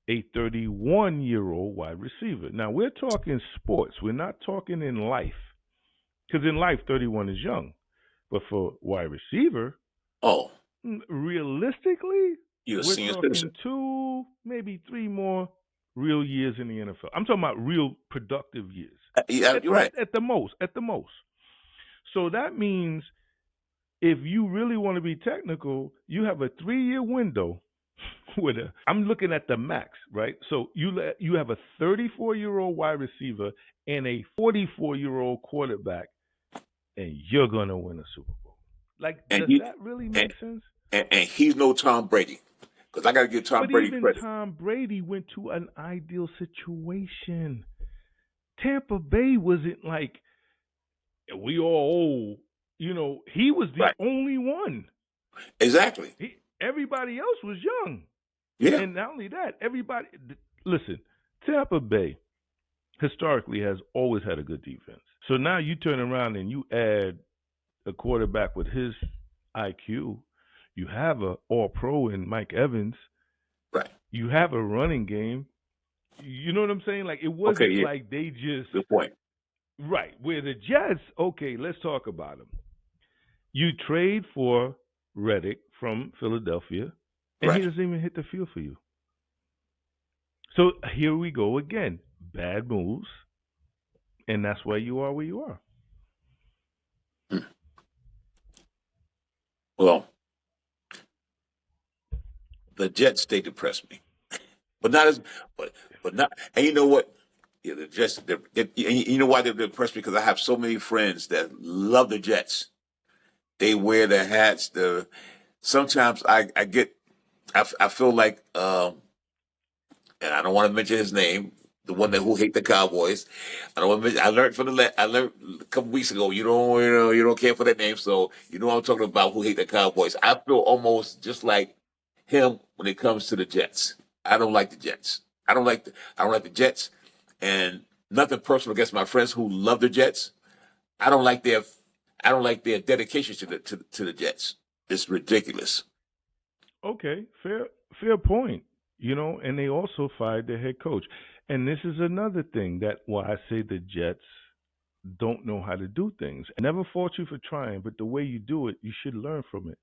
a 31-year-old wide receiver. Now we're talking sports. We're not talking in life. Because in life, 31 is young. But for wide receiver, Oh, realistically, you're a we're senior talking citizen. 2, maybe 3 more real years in the NFL. I'm talking about real productive years. Yeah, you're right. At the most. So that means if you really want to be technical, you have a 3-year window with I'm looking at the max, right? So you have a 34-year-old wide receiver and a 44-year-old quarterback, and you're going to win a Super Bowl. Like, And does that really make sense? and he's no Tom Brady, because I got to give Tom But Brady even credit. Tom Brady went to an ideal situation. Tampa Bay wasn't like we all old. He was the Right. only one. Exactly. Everybody else was young. Yeah. And not only that, listen, Tampa Bay historically has always had a good defense. So now you turn around and you add a quarterback with his IQ. You have a all-pro in Mike Evans. Right. You have a running game. You know what I'm saying? Like, it wasn't Okay, yeah. like they just... Good point. Right. Where the Jets, okay, let's talk about them. You trade for Reddick from Philadelphia, and Right. he doesn't even hit the field for you. So here we go again. Bad moves, and that's why you are where you are. Well, the Jets, they depress me, but not as, but not. And you know what? Yeah, the Jets. You know why they depress me? Because I have so many friends that love the Jets. They wear their hats. Sometimes I feel like, and I don't want to mention his name, the one who hate the Cowboys. I don't want to mention. I learned a couple weeks ago. You don't care for that name, so you know what I'm talking about. Who hate the Cowboys? I feel almost just like him when it comes to the Jets. I don't like the Jets. I don't like the Jets, and nothing personal against my friends who love the Jets. I don't like their dedication to the Jets. It's ridiculous. Okay, fair point. And they also fired their head coach. And this is another thing that why I say the Jets don't know how to do things. I never fault you for trying, but the way you do it, you should learn from it.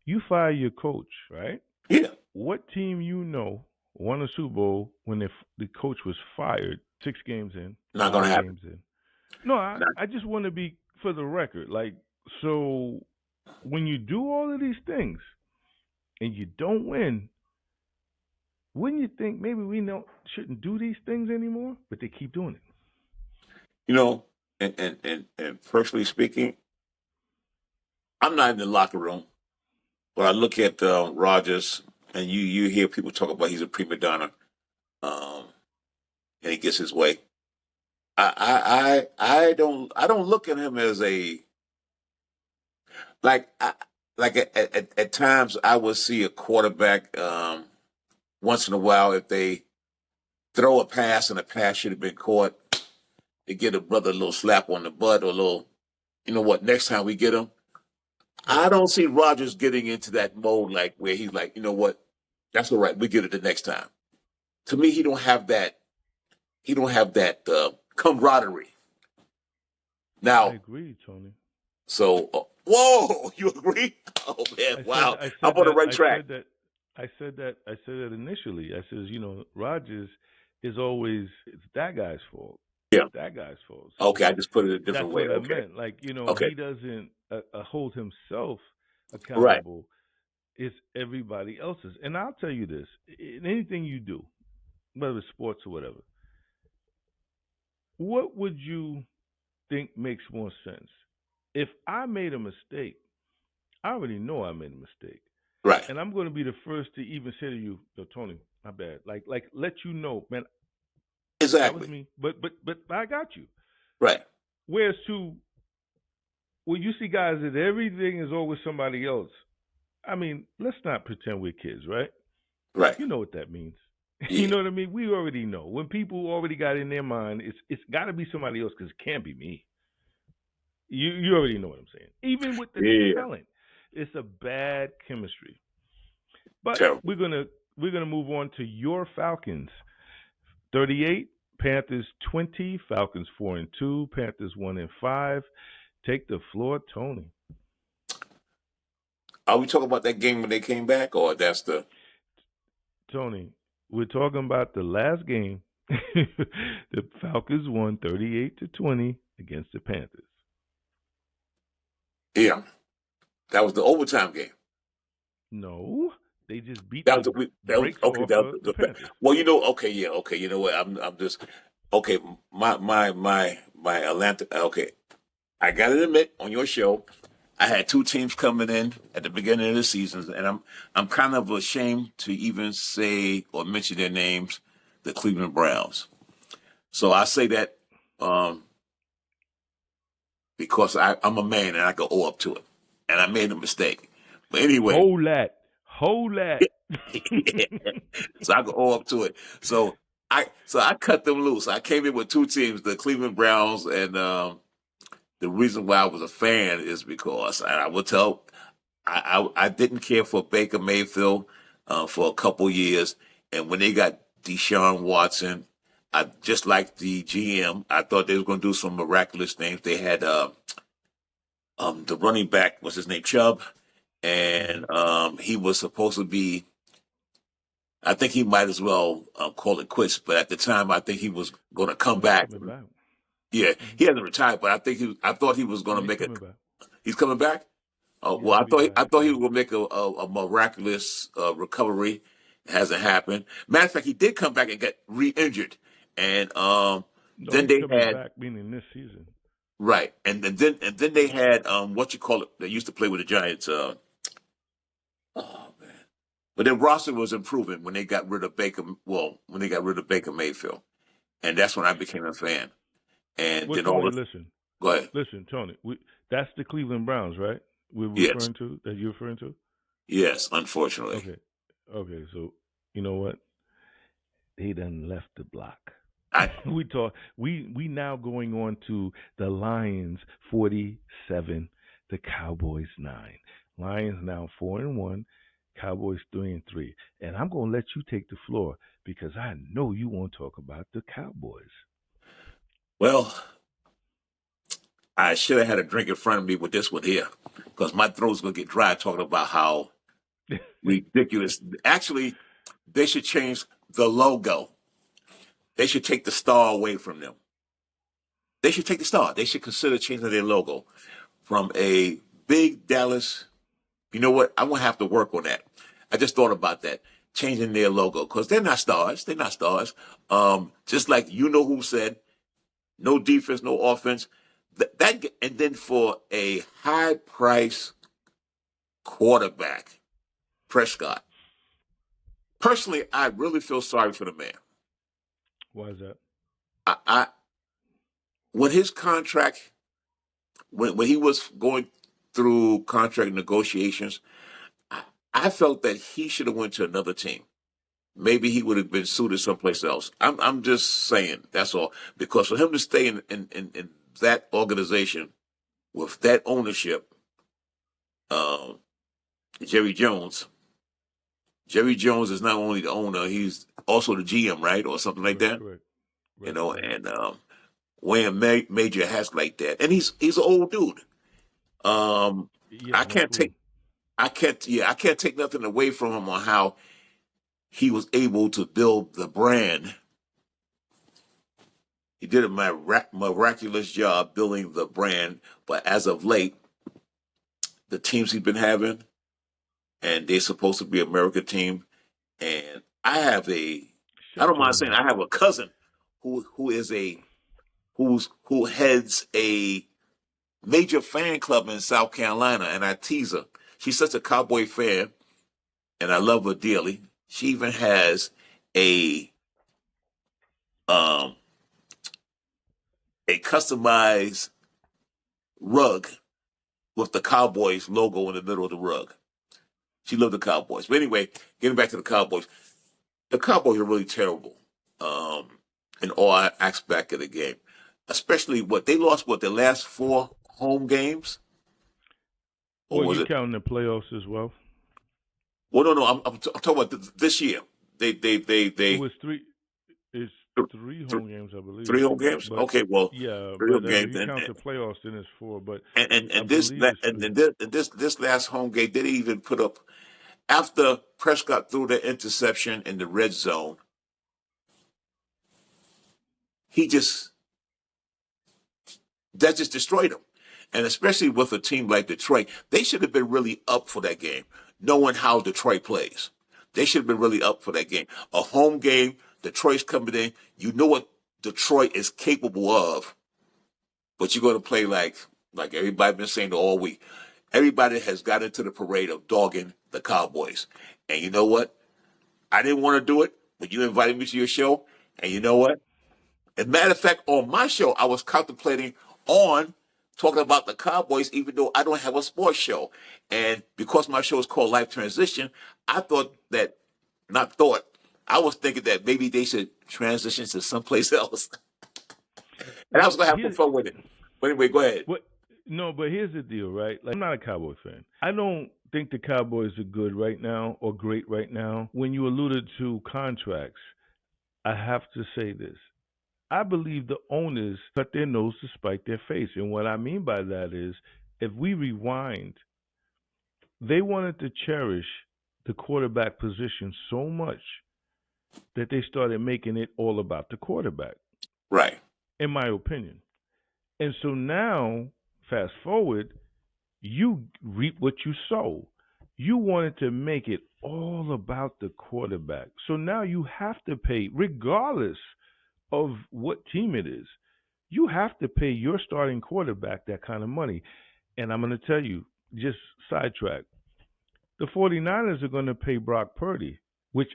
You fire your coach, right? Yeah. What team won a Super Bowl when the coach was fired 6 games in? Not gonna happen. Games in. No, I just want to be for the record. Like, so when you do all of these things and you don't win, wouldn't you think maybe we shouldn't do these things anymore? But they keep doing it. And personally speaking, I'm not in the locker room, but I look at Rogers, and you hear people talk about he's a prima donna, um, and he gets his way. I don't look at him as a like I, like at times I would see a quarterback once in a while if they throw a pass and the pass should have been caught, they give a brother a little slap on the butt or a little, you know what, next time we get him. Right. I don't see Rogers getting into that mode like where he's like, you know what, that's all right, we get it the next time. To me, he don't have that. He don't have that camaraderie. I Now, agree, Tony. so whoa, you agree? Oh man, I said wow, I I'm said on the that right I track. said that I said that initially. I says, Rogers is always it's that guy's fault. Yeah. It's that guy's fault. So Okay, I just put it a different that's way. what I Okay. meant. Like, Okay. he doesn't hold himself Right. accountable. It's everybody else's. And I'll tell you this: in anything you do, whether it's sports or whatever, what would you think makes more sense? If I made a mistake, I already know I made a mistake. Right. And I'm going to be the first to even say to you, "Yo, Tony, my bad." Like let you know, man, that was Exactly. me. But I got you. Right. Whereas to when you see guys that everything is always somebody else. I mean, let's not pretend we're kids, right? Right. You know what that means. You Yeah. know what I mean? We already know. When people already got in their mind, it's got to be somebody else because it can't be me. You already know what I'm saying. Even with the Yeah. talent, it's a bad chemistry. But Terrible. we're gonna move on to your Falcons. 38, Panthers 20, Falcons 4-2, Panthers 1-5. Take the floor, Tony. Are we talking about that game when they came back, or that's the? Tony, we're talking about the last game. The Falcons won 38-20 against the Panthers. Yeah, that was the overtime game. No, they just beat That was the brakes okay. off That of was the Panthers. well, you know, okay, yeah, okay. You know what? I'm just okay. My Atlanta. Okay, I gotta admit, on your show, I had two teams coming in at the beginning of the season, and I'm kind of ashamed to even say or mention their names, the Cleveland Browns. So I say that um, because I'm a man and I can owe up to it, and I made a mistake. But anyway, Hold that. Hold that. so I can owe up to it. So I cut them loose. I came in with two teams, the Cleveland Browns, and the reason why I was a fan is because I will tell I didn't care for Baker Mayfield for a couple years, and when they got Deshaun Watson, I just like the GM. I thought they were going to do some miraculous things. They had the running back, what's his name, Chubb, Mhm. and he was supposed to be. I think he might as well call it quits, but at the time, I think he was going to come No, he's back. coming back. Yeah, Hmm. he hasn't retired, but I thought he was going No, to he's make it. coming back. He's coming back. Yeah, Well, he'll be I back. thought he Yeah. was going to make a miraculous recovery. It hasn't happened. Matter of fact, he did come back and get re-injured, and No, then he's they coming had back, meaning this season. right, and then they had what you call it. They used to play with the Giants. Oh man, but their roster was improving when they got rid of Baker. Well, when they got rid of Baker Mayfield, and that's when I became a fan. And Well, then all Tony, the go ahead. listen, Tony. That's the Cleveland Browns, right? We're Yes, referring to that you're referring to. yes. Unfortunately, Okay, okay. So you know what? They done left the block. I We now going on to the Lions 47, the Cowboys 9. Lions now 4-1, Cowboys 3-3. And I'm gonna let you take the floor because I know you want to talk about the Cowboys. well. I should have had a drink in front of me with this one here, because my throat's gonna get dry talking about how ridiculous. Actually, they should change the logo. They should take the star away from them. They should take the star. They should consider changing their logo from a big Dallas. You know what? I'm gonna have to work on that. I just thought about that, changing their logo because they're not stars. They're not stars. Just like you know who said, no defense, no offense. And then for a high price quarterback, Prescott. Personally, I really feel sorry for the man. Why is that? I when his contract when he was going through contract negotiations, I, I felt that he should have went to another team. Maybe he would have been suited someplace else. I'm just saying that's all. Because for him to stay in that organization with that ownership, um, Jerry Jones. Jerry Jones is not only the owner; he's also the GM, right, or something like that. Correct. You Right. know, Right. and wearing major hats like that, and he's an old dude. Um, Yeah. I No can't clue. take I can't take nothing away from him on how he was able to build the brand. He did a miraculous job building the brand, but as of late, the teams he's been having, and they're supposed to be an American team. And I don't Shelter mind in saying, that. I have a cousin who is who heads a major fan club in South Carolina, and I tease her. She's such a Cowboy fan, and I love her dearly. She even has a um a customized rug with the Cowboys logo in the middle of the rug. She loved the Cowboys. But anyway, getting back to the Cowboys are really terrible um, in all aspect of the game. Especially what they lost, what their last four home games, or Well, was you it? counting the playoffs as well? Well, no, no. I'm talking about this year. It They was three. It's three th- home games, I believe. three home games. But Okay, well, yeah, three but home if games, you count the playoffs, then it's four. But I and this believe it's three. this last home game, they didn't even put up after Prescott threw the interception in the red zone. He just that just destroyed him. And especially with a team like Detroit, they should have been really up for that game, knowing how Detroit plays. They should have been really up for that game. A home game, Detroit's coming in. You know what Detroit is capable of, but you're going to play like everybody been saying all week. Everybody has got into the parade of dogging the Cowboys. And you know what? I didn't want to do it, but you invited me to your show. And you know what? As a matter of fact, on my show, I was contemplating on talking about the Cowboys, even though I don't have a sports show. And because my show is called Life Transition, I thought that, not thought, I was thinking that maybe they should transition to someplace else. And I was going to have some Here, fun with it. But anyway, go ahead. what? No, but here's the deal, right? Like, I'm not a Cowboy fan. I don't think the Cowboys are good right now or great right now. When you alluded to contracts, I have to say this. I believe the owners cut their nose to spite their face. And what I mean by that is, if we rewind, they wanted to cherish the quarterback position so much that they started making it all about the quarterback, Right. in my opinion. And so now, fast forward, you reap what you sow. You wanted to make it all about the quarterback. So now you have to pay, regardless of what team it is, you have to pay your starting quarterback that kind of money. And I'm going to tell you, just sidetrack, the 49ers are going to pay Brock Purdy, which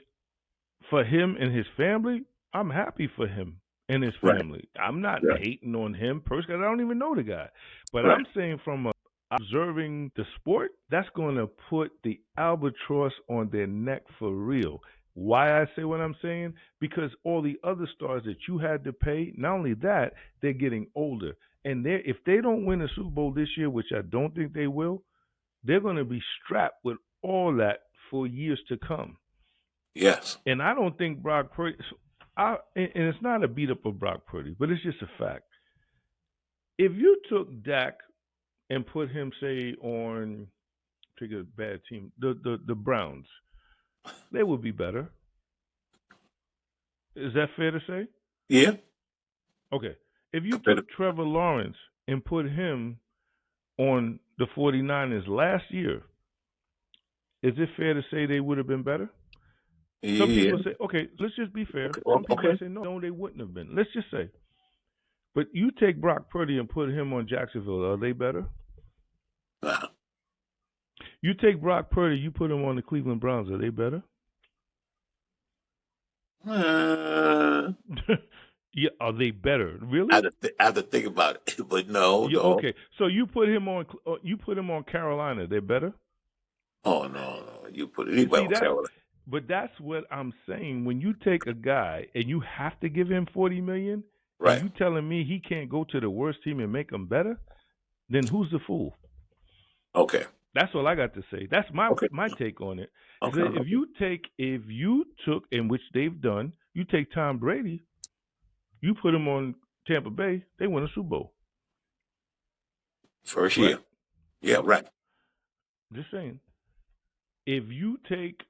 for him and his family, I'm happy for him and his Right. family. I'm not Right. hating on him personally. I don't even know the guy. But Right. I'm saying from observing the sport, that's going to put the albatross on their neck for real. Why I say what I'm saying? Because all the other stars that you had to pay, not only that, they're getting older. And if they don't win a Super Bowl this year, which I don't think they will, they're going to be strapped with all that for years to come. Yes. And I don't think Brock Purdy. And it's not a beat up of Brock Purdy, but it's just a fact. If you took Dak and put him, say, on pick a bad team, the Browns, they would be better. Is that fair to say? Yeah. Okay. If you Compared took Trevor Lawrence and put him on the 49ers last year, is it fair to say they would have been better? Some yeah. people say, okay, let's just be fair. Okay. Some people Okay. say, no, they wouldn't have been. Let's just say. But you take Brock Purdy and put him on Jacksonville, are they better? Uh, You take Brock Purdy, you put him on the Cleveland Browns. Are they better? Uh, Yeah, are they better? I Really? have I have to think about it, but no, Yeah, no. okay. So you put him on Carolina. They're better. Oh no, no. You put You anybody see on that's, Carolina, but that's what I'm saying. When you take a guy and you have to give him 40 million, and right? you telling me he can't go to the worst team and make them better, then who's the fool? Okay, That's all I got to say. That's okay, my take on it. Is okay, that okay. if you took, in which they've done, you take Tom Brady, you put him on Tampa Bay, they win a Super Bowl. First year, Correct? yeah, Okay. right. Just saying. If you take,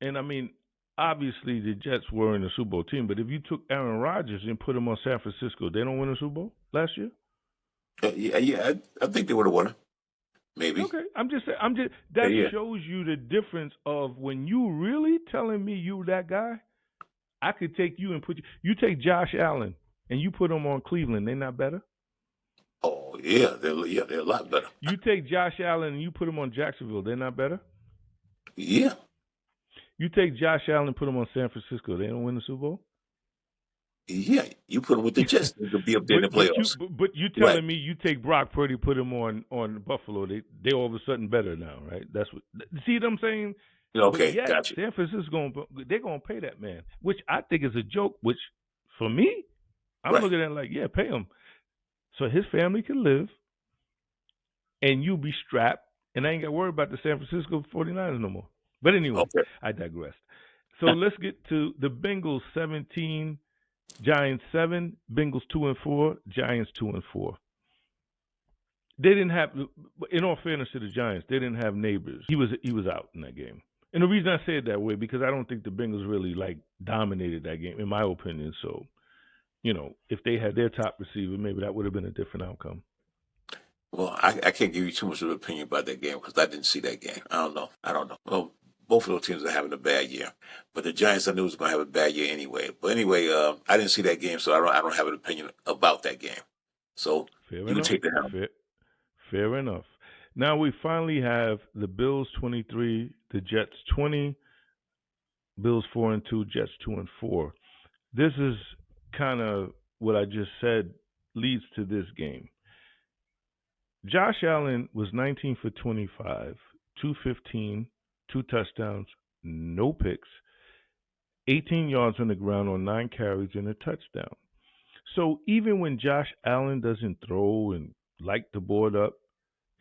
and I mean, obviously the Jets were in the Super Bowl team, but if you took Aaron Rodgers and put him on San Francisco, they don't win a Super Bowl last year. Yeah, yeah. I think they would have won it, maybe. Okay, I'm just saying. Yeah, That yeah. shows you the difference of when you really telling me you that guy. I could take you and put you. You take Josh Allen and you put him on Cleveland. They're not better. Oh, they're a lot better. You take Josh Allen and you put him on Jacksonville. They're not better. Yeah, You take Josh Allen and put him on San Francisco. They don't win the Super Bowl. yeah. You put them with the Jets, they could be up there in the playoffs. But you Right. telling me you take Brock Purdy, put him on Buffalo. They all of a sudden better now, right? That's what. See what I'm saying? But Okay, yet gotcha. San Francisco they're gonna pay that man, which I think is a joke. Which for me, I'm Right. looking at it like, yeah, pay him so his family can live and you be strapped, and I ain't got to worry about the San Francisco 49ers no more. But anyway, Okay. I digressed. So let's get to the Bengals 17, Giants 7, Bengals 2-4, Giants 2-4. They didn't have, in all fairness to the Giants, they didn't have Neighbors. He was out in that game. And the reason I say it that way, because I don't think the Bengals really dominated that game, in my opinion. So, if they had their top receiver, maybe that would have been a different outcome. Well, I can't give you too much of an opinion about that game because I didn't see that game. I don't know. I don't know. Well, both of those teams are having a bad year, but the Giants I knew was going to have a bad year anyway. But anyway, I didn't see that game, so I don't have an opinion about that game. So Fair you can enough. take the helm. Fair enough. Now we finally have the Bills 23, the Jets 20, Bills 4-2, Jets 2-4. This is kind of what I just said leads to this game. Josh Allen was 19 for 25, 215, 2 touchdowns, no picks, 18 yards on the ground on 9 carries and a touchdown. So even when Josh Allen doesn't throw and light the board up,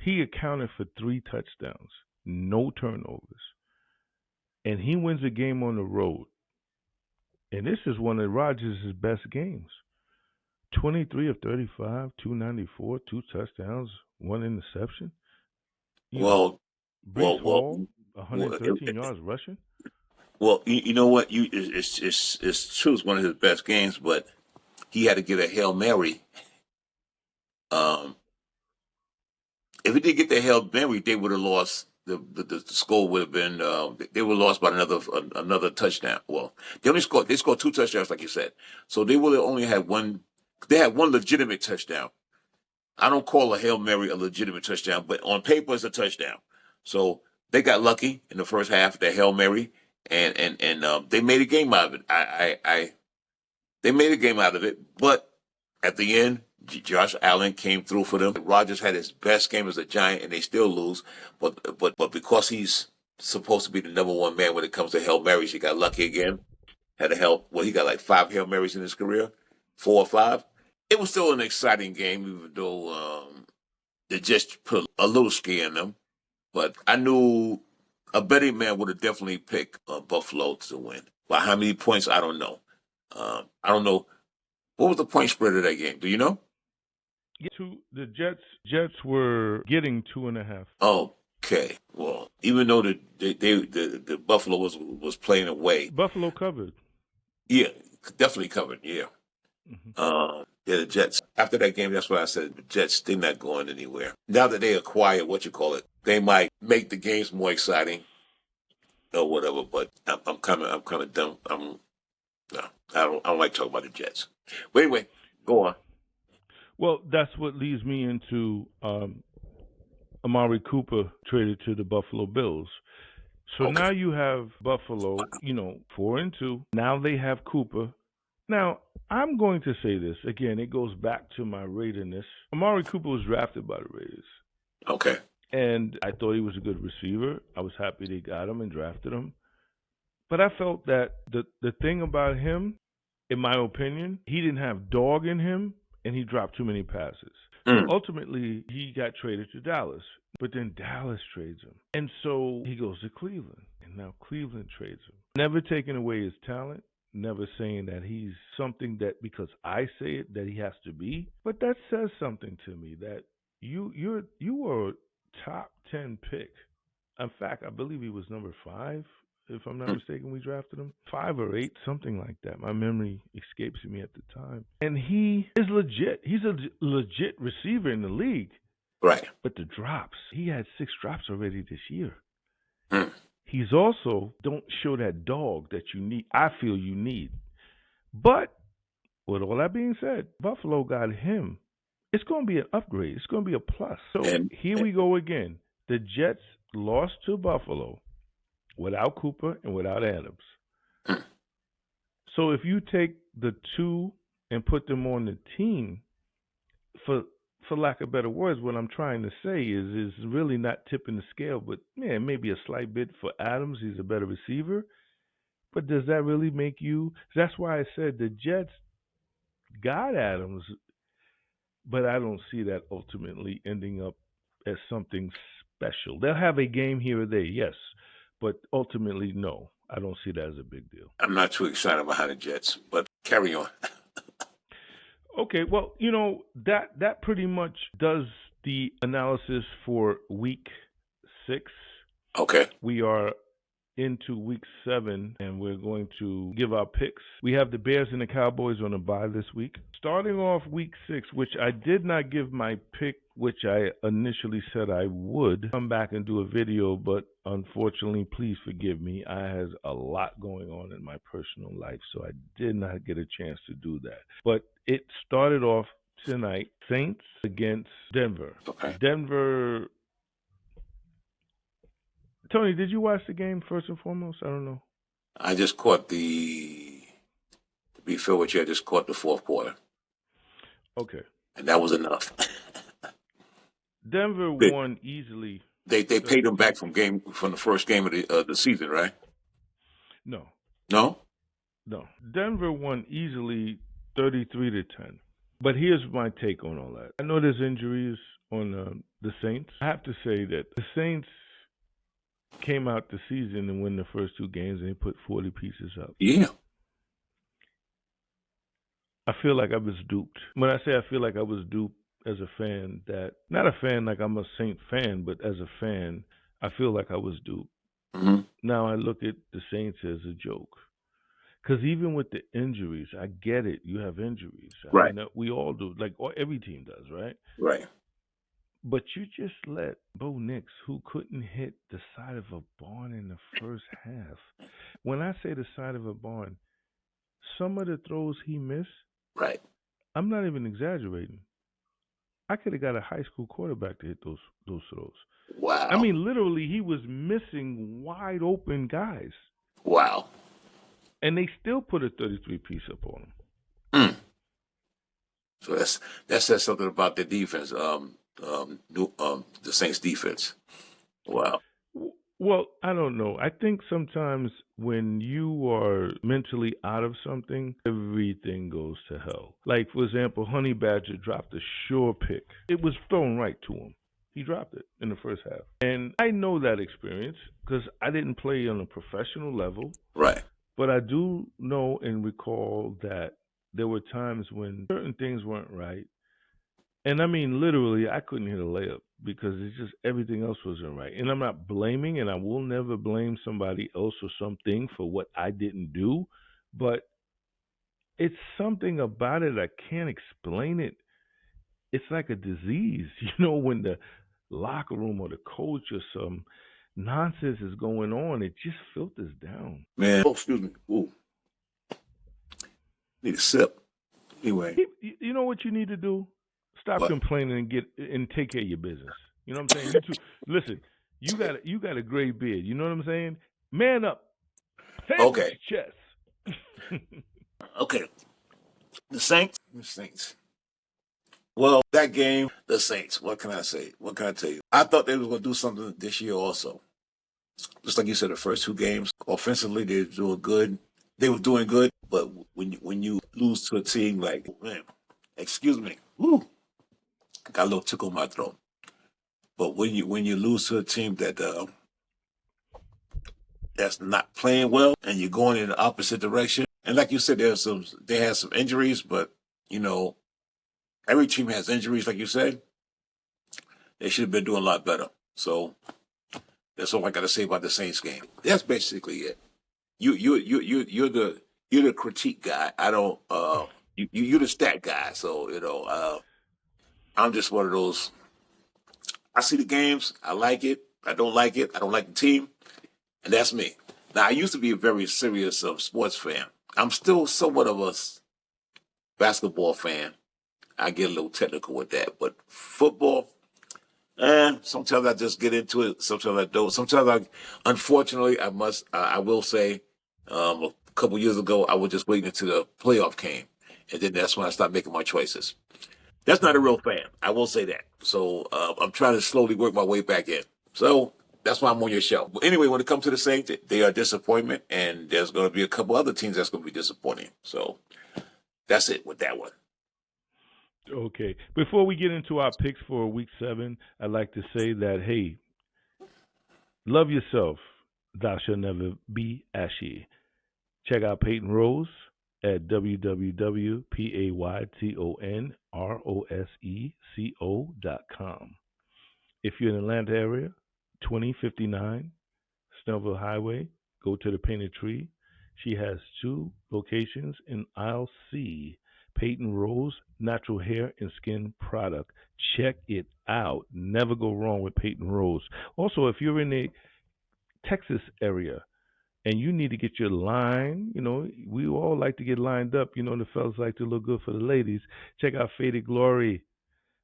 he accounted for 3 touchdowns, no turnovers. And he wins a game on the road. And this is one of Rodgers' best games. 23 of 35, 294, 2 touchdowns, 1 interception. Well, Brees well, well, Hall, well, 113 yards rushing. you know what? It's true. It's one of his best games, but he had to get a Hail Mary. Um, if he did get the Hail Mary, they would have lost. The score would have been they would have lost by another touchdown. Well, they scored 2 touchdowns, like you said. So they would have only had one. They had one legitimate touchdown. I don't call a Hail Mary a legitimate touchdown, but on paper it's a touchdown. So they got lucky in the first half, the Hail Mary, and they made a game out of it. They made a game out of it, but at the end, Josh Allen came through for them. Rodgers had his best game as a Giant, and they still lose. But because he's supposed to be the number one man when it comes to Hail Marys, he got lucky again. Had a help. Well, he got like 5 Hail Marys in his career, 4 or 5. It was still an exciting game, even though they just put a little scare in them. But I knew a betting man would have definitely picked Buffalo to win. By how many points, I don't know. I don't know. What was the point spread of that game? Do you know? The Jets were getting 2.5. Okay. Well, even though the Buffalo was playing away, Buffalo covered. yeah, definitely covered. Yeah. Yeah, the Jets. After that game, that's why I said the Jets, they're not going anywhere. Now that they acquired they might make the games more exciting or whatever. But I'm kind of done. No, I don't like talking about the Jets. But anyway, go on. Well, that's what leads me into Amari Cooper traded to the Buffalo Bills. So Okay. now you have Buffalo, 4-2. Now they have Cooper. Now, I'm going to say this. Again, it goes back to my Raiderness. Amari Cooper was drafted by the Raiders. Okay. And I thought he was a good receiver. I was happy they got him and drafted him. But I felt that the thing about him, in my opinion, he didn't have dog in him, and he dropped too many passes. So Mm. ultimately, he got traded to Dallas. But then Dallas trades him. And so he goes to Cleveland. And now Cleveland trades him. Never taking away his talent. Never saying that he's something that because I say it that he has to be. But that says something to me that you were a top 10 pick. In fact, I believe he was number 5, if I'm not Mm. mistaken. We drafted him 5 or 8, something like that. My memory escapes me at the time. And he is legit. He's a legit receiver in the league. Right. But the drops, he had 6 drops already this year. Mm. He's also don't show that dog that you need. I feel you need. But with all that being said, Buffalo got him. It's going to be an upgrade. It's going to be a plus. So And here we go again. The Jets lost to Buffalo without Cooper and without Adams. Mm. So if you take the two and put them on the team, for lack of better words, what I'm trying to say is really not tipping the scale, but man, maybe a slight bit for Adams. He's a better receiver. But does that really make you? That's why I said the Jets got Adams, but I don't see that ultimately ending up as something special. They'll have a game here or there, yes, but ultimately, no. I don't see that as a big deal. I'm not too excited about the Jets, but carry on. Okay, well, that pretty much does the analysis for week 6. Okay. We are into week 7, and we're going to give our picks. We have the Bears and the Cowboys on a bye this week. Starting off week 6, which I did not give my pick, which I initially said I would come back and do a video, but unfortunately, please forgive me. I has a lot going on in my personal life, so I did not get a chance to do that. But it started off tonight, Saints against Denver. Okay. Denver. Tony, did you watch the game first and foremost? I don't know. I just caught to be fair with you, I just caught the fourth quarter, Okay. and that was enough. Denver They won easily. they paid them back from the first game of the season, right? No. Denver won easily 33-10. But here's my take on all that. I know there's injuries on the Saints. I have to say that the Saints came out the season and win the first 2 games, and they put 40 pieces up. Yeah. I feel like I was duped. When I say I feel like I was duped as a fan, that not a fan like I'm a Saint fan, but as a fan, I feel like I was duped. Mm-hmm. Now I look at the Saints as a joke. Because even with the injuries, I get it. You have injuries. Right. We all do. Like every team does, right? Right. But you just let Bo Nix, who couldn't hit the side of a barn in the first half. When I say the side of a barn, some of the throws he missed, Right. I'm not even exaggerating. I could have got a high school quarterback to hit those throws. Wow. I mean, literally, he was missing wide open guys. Wow. And they still put a 33-piece up on him. Mm. So that says something about the defense. The Saints defense. Wow. Well, I don't know. I think sometimes when you are mentally out of something, everything goes to hell. Like, for example, Honey Badger dropped a sure pick. It was thrown right to him. He dropped it in the first half. And I know that experience because I didn't play on a professional level. Right. But I do know and recall that there were times when certain things weren't right. And I mean, literally, I couldn't hit a layup because it's just everything else wasn't right. And I'm not blaming, and I will never blame somebody else or something for what I didn't do. But it's something about it. I can't explain it. It's like a disease, when the locker room or the coach or some nonsense is going on, it just filters down. Man. Oh, excuse me. Ooh. Need a sip. Anyway. You know what you need to do? Stop What? complaining and take care of your business. You know what I'm saying? You two, listen. You got a gray beard. You know what I'm saying? Man up. Say it with Okay, your chest. okay. The Saints. Well, that game, the Saints. What can I say? What can I tell you? I thought they were going to do something this year also. Just like you said, the first two games, offensively, they were doing good. They were doing good, but when you lose to a team like, man, excuse me, woo, got a little tickle in my throat. But when you lose to a team that's not playing well and you're going in the opposite direction, and like you said, they had some injuries, but you know every team has injuries, like you said. They should have been doing a lot better. So that's all I got to say about the Saints game. That's basically it. You're the critique guy. I don't. You're the stat guy. So I'm just one of those. I see the games. I like it. I don't like it. I don't like the team, and that's me. Now I used to be a very serious sports fan. I'm still somewhat of a basketball fan. I get a little technical with that, but football. Sometimes I just get into it. Sometimes I don't. Unfortunately, I will say, a couple years ago, I was just waiting until the playoff came, and then that's when I started making my choices. That's not a real fan. I will say that. So I'm trying to slowly work my way back in. So that's why I'm on your show. But anyway, when it comes to the Saints, they are a disappointment, and there's going to be a couple other teams that's going to be disappointing. So that's it with that one. Okay. Before we get into our picks for week 7, I'd like to say that, hey, love yourself. Thou shalt never be ashy. Check out Peyton Rose at www.paytonroseco.com. If you're in the Atlanta area, 2059 Snellville Highway, go to the Painted Tree. She has 2 locations in aisle C. Peyton Rose Natural Hair and Skin Product. Check it out. Never go wrong with Peyton Rose. Also, if you're in the Texas area and you need to get your line, we all like to get lined up. The fellas like to look good for the ladies. Check out Faded Glory,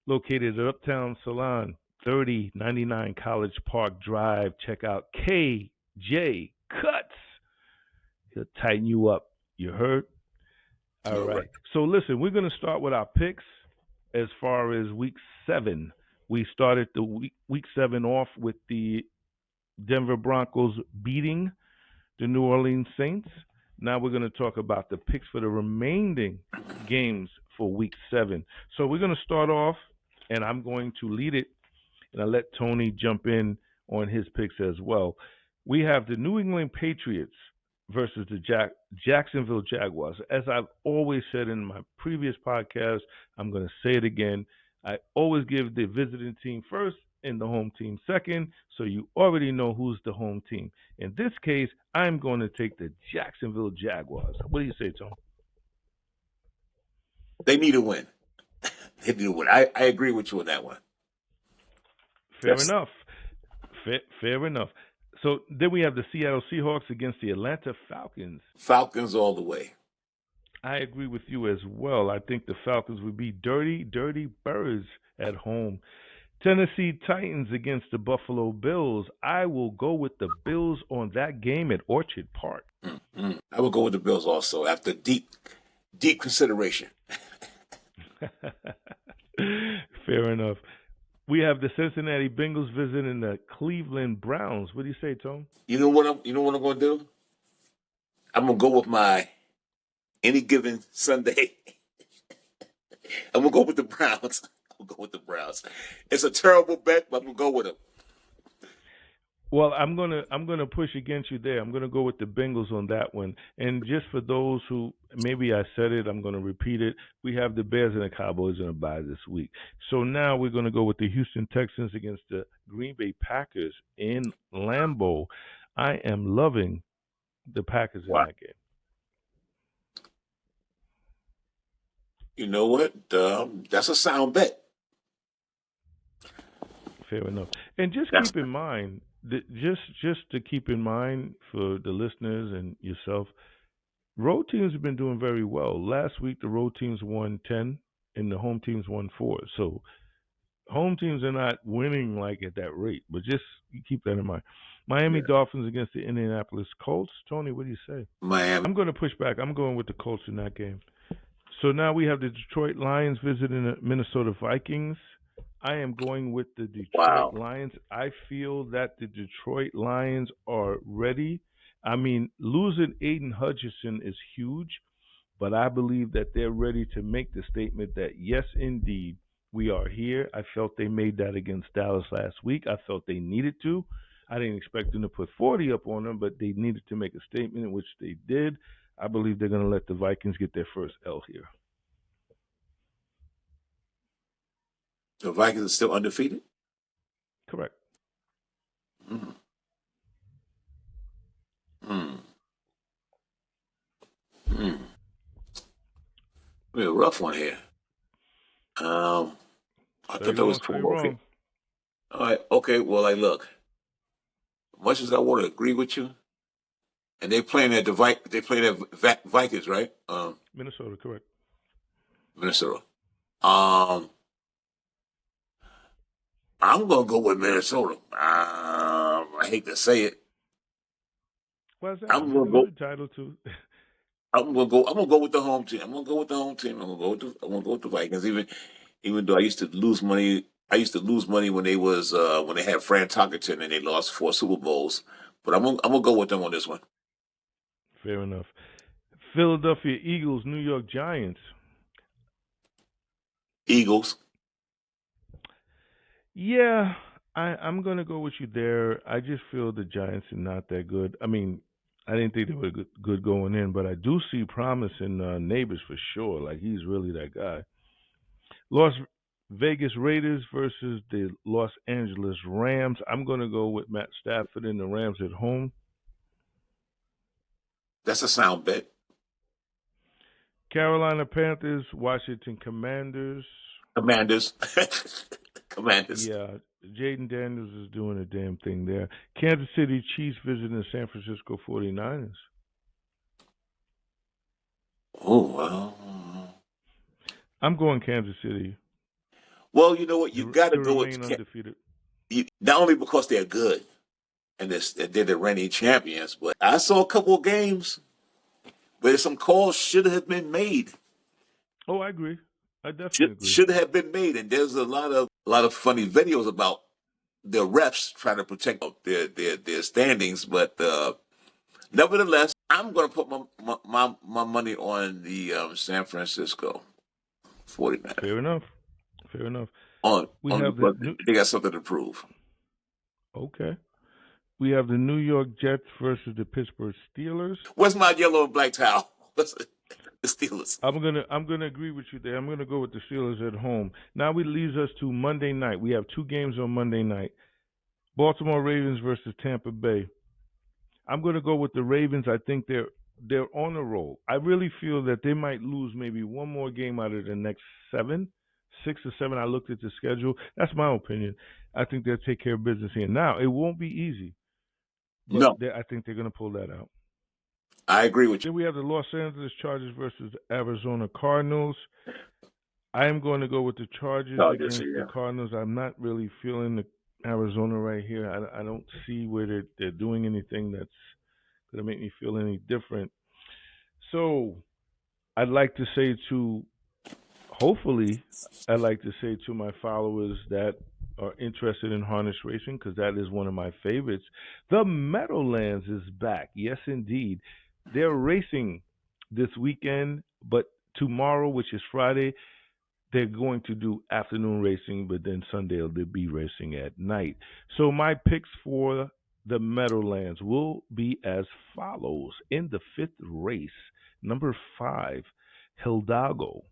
located at Uptown Salon, 3099 College Park Drive. Check out KJ Cuts. He'll tighten you up. You heard? All right. So listen, we're going to start with our picks as far as week 7. We started the week 7 off with the Denver Broncos beating the New Orleans Saints. Now we're going to talk about the picks for the remaining games for week 7. So we're going to start off, and I'm going to lead it, and I'll let Tony jump in on his picks as well. We have the New England Patriots versus the Jacksonville Jaguars. As I've always said in my previous podcast, I'm going to say it again. I always give the visiting team first and the home team second, so you already know who's the home team. In this case, I'm going to take the Jacksonville Jaguars. What do you say, Tom? They need a win. They need a win. I agree with you on that one. Fair enough. Fair enough. So then we have the Seattle Seahawks against the Atlanta Falcons. Falcons all the way. I agree with you as well. I think the Falcons would be dirty birds at home. Tennessee Titans against the Buffalo Bills. I will go with the Bills on that game at Orchard Park. Mm-hmm. I will go with the Bills also after deep consideration. Fair enough. We have the Cincinnati Bengals visiting the Cleveland Browns. What do you say, Tom? You know what I'm going to do? I'm going to go with my any given Sunday. I'm going to go with the Browns. It's a terrible bet, but I'm going to go with them. Well, I'm gonna push against you there. I'm gonna go with the Bengals on that one. And just for those who maybe I said it, I'm gonna repeat it. We have the Bears and the Cowboys in a bye this week. So now we're gonna go with the Houston Texans against the Green Bay Packers in Lambeau. I am loving the Packers in that game. You know what? That's a sound bet. Fair enough. And just keep in mind. Just to keep in mind for the listeners and yourself, road teams have been doing very well. Last week, the road teams won 10 and the home teams won 4. So home teams are not winning like at that rate, but just keep that in mind. Miami Yeah. Dolphins against the Indianapolis Colts. Tony, what do you say? Miami. I'm going to push back. I'm going with the Colts in that game. So now we have the Detroit Lions visiting the Minnesota Vikings. I am going with the Detroit Wow. Lions. I feel that the Detroit Lions are ready. I mean, losing Aiden Hutchinson is huge, but I believe that they're ready to make the statement that, yes, indeed, we are here. I felt they made that against Dallas last week. I felt they needed to. I didn't expect them to put 40 up on them, but they needed to make a statement, which they did. I believe they're going to let the Vikings get their first L here. The Vikings are still undefeated. Correct. Mm. Mm. Mm. A rough one here. I Say thought that was wrong, say cool. Okay. wrong. All right. Okay. Well, like, look. Much as I want to agree with you, and they playing at they playing at Vikings, right? Minnesota, correct. Minnesota. I'm gonna go with Minnesota. I hate to say it. Why is that? I'm gonna You're go. entitled to. I'm gonna go. I'm gonna go with the home team. I'm gonna go with the home team. I'm gonna go with the Vikings. Even though I used to lose money. I used to lose money when when they had Fran Tarkenton and they lost 4 Super Bowls. But I'm gonna go with them on this one. Fair enough. Philadelphia Eagles, New York Giants. Eagles. Yeah, I'm going to go with you there. I just feel the Giants are not that good. I mean, I didn't think they were good going in, but I do see promise in Neighbors for sure. Like, he's really that guy. Las Vegas Raiders versus the Los Angeles Rams. I'm going to go with Matt Stafford and the Rams at home. That's a sound bet. Carolina Panthers, Washington Commanders. Commanders. Commanders. Yeah, Jaden Daniels is doing a damn thing there. Kansas City Chiefs visiting the San Francisco 49ers. Oh well. I'm going Kansas City. Well, you know what? You got to To go remain with undefeated. not only because they're good and they're the reigning champions, but I saw a couple of games where some calls should have been made. Oh, I agree. I definitely agree. Should have been made, and there's a lot of funny videos about the refs trying to protect their standings. But nevertheless, I'm going to put my money on the San Francisco 49ers. Fair enough. Fair enough. We On have because they got something to prove. Okay. We have the New York Jets versus the Pittsburgh Steelers. Where's my yellow and black towel? The Steelers. I'm gonna agree with you there. I'm gonna go with the Steelers at home. Now it leads us to Monday night. We have 2 games on Monday night. Baltimore Ravens versus Tampa Bay. I'm gonna go with the Ravens. I think they're on a roll. I really feel that they might lose maybe one more game out of the next 6 or 7. I looked at the schedule. That's my opinion. I think they'll take care of business here. Now it won't be easy, but No, I think they're gonna pull that out. I agree with you. Then we have the Los Angeles Chargers versus the Arizona Cardinals. I am going to go with the Chargers against the Cardinals. I'm not really feeling the Arizona right here. I don't see where they're doing anything that's going to make me feel any different. So I'd like to say to my followers that are interested in harness racing, because that is one of my favorites. The Meadowlands is back. Yes, indeed. They're racing this weekend, but tomorrow, which is Friday, they're going to do afternoon racing, but then Sunday they'll be racing at night. So my picks for the Meadowlands will be as follows. In the 5th race, number 5, Hidalgo,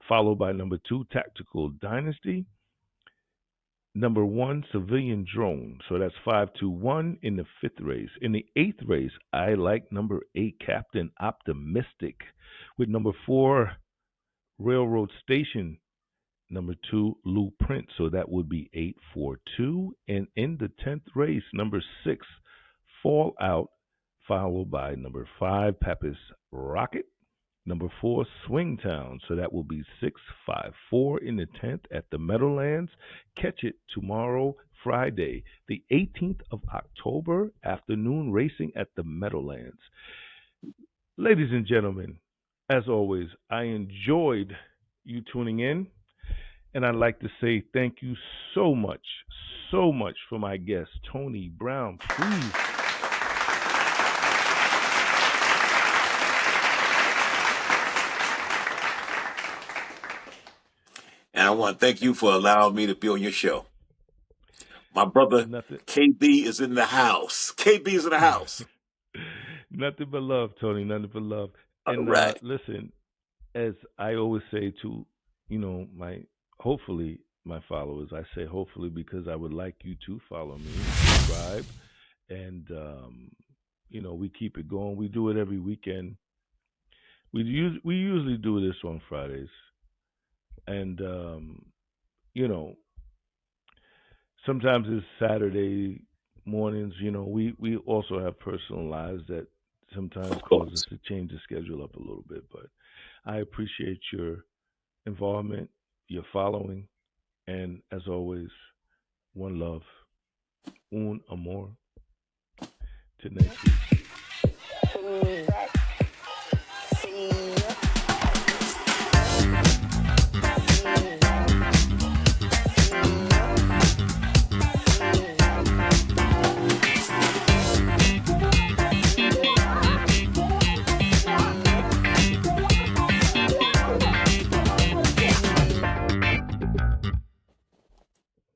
followed by number 2, Tactical Dynasty. Number 1, Civilian Drone. So that's 5-1 in the 5th race. In the 8th race, I like number 8, Captain Optimistic. With number 4, Railroad Station. Number 2, Blueprint. So that would be 8-4-2. And in the 10th race, number 6, Fallout, followed by number 5, Pappas Rocket. Number 4, Swingtown. So that will be 654 in the 10th at the Meadowlands. Catch it tomorrow, Friday, the 18th of October, afternoon racing at the Meadowlands. Ladies and gentlemen, as always, I enjoyed you tuning in. And I'd like to say thank you so much for my guest, Tony Brown. Please. And I want to thank you for allowing me to be on your show. My brother Nothing. KB is in the house. KB is in the house. Nothing but love, Tony. Nothing but love. All And right. listen, as I always say to, hopefully my followers, I say hopefully because I would like you to follow me, subscribe, and we keep it going. We do it every weekend. We usually do this on Fridays, and you know sometimes it's Saturday mornings. We also have personal lives that sometimes Of cause us course. to change the schedule up a little bit. But I appreciate your involvement, your following, and as always, one love, un amor. To next week.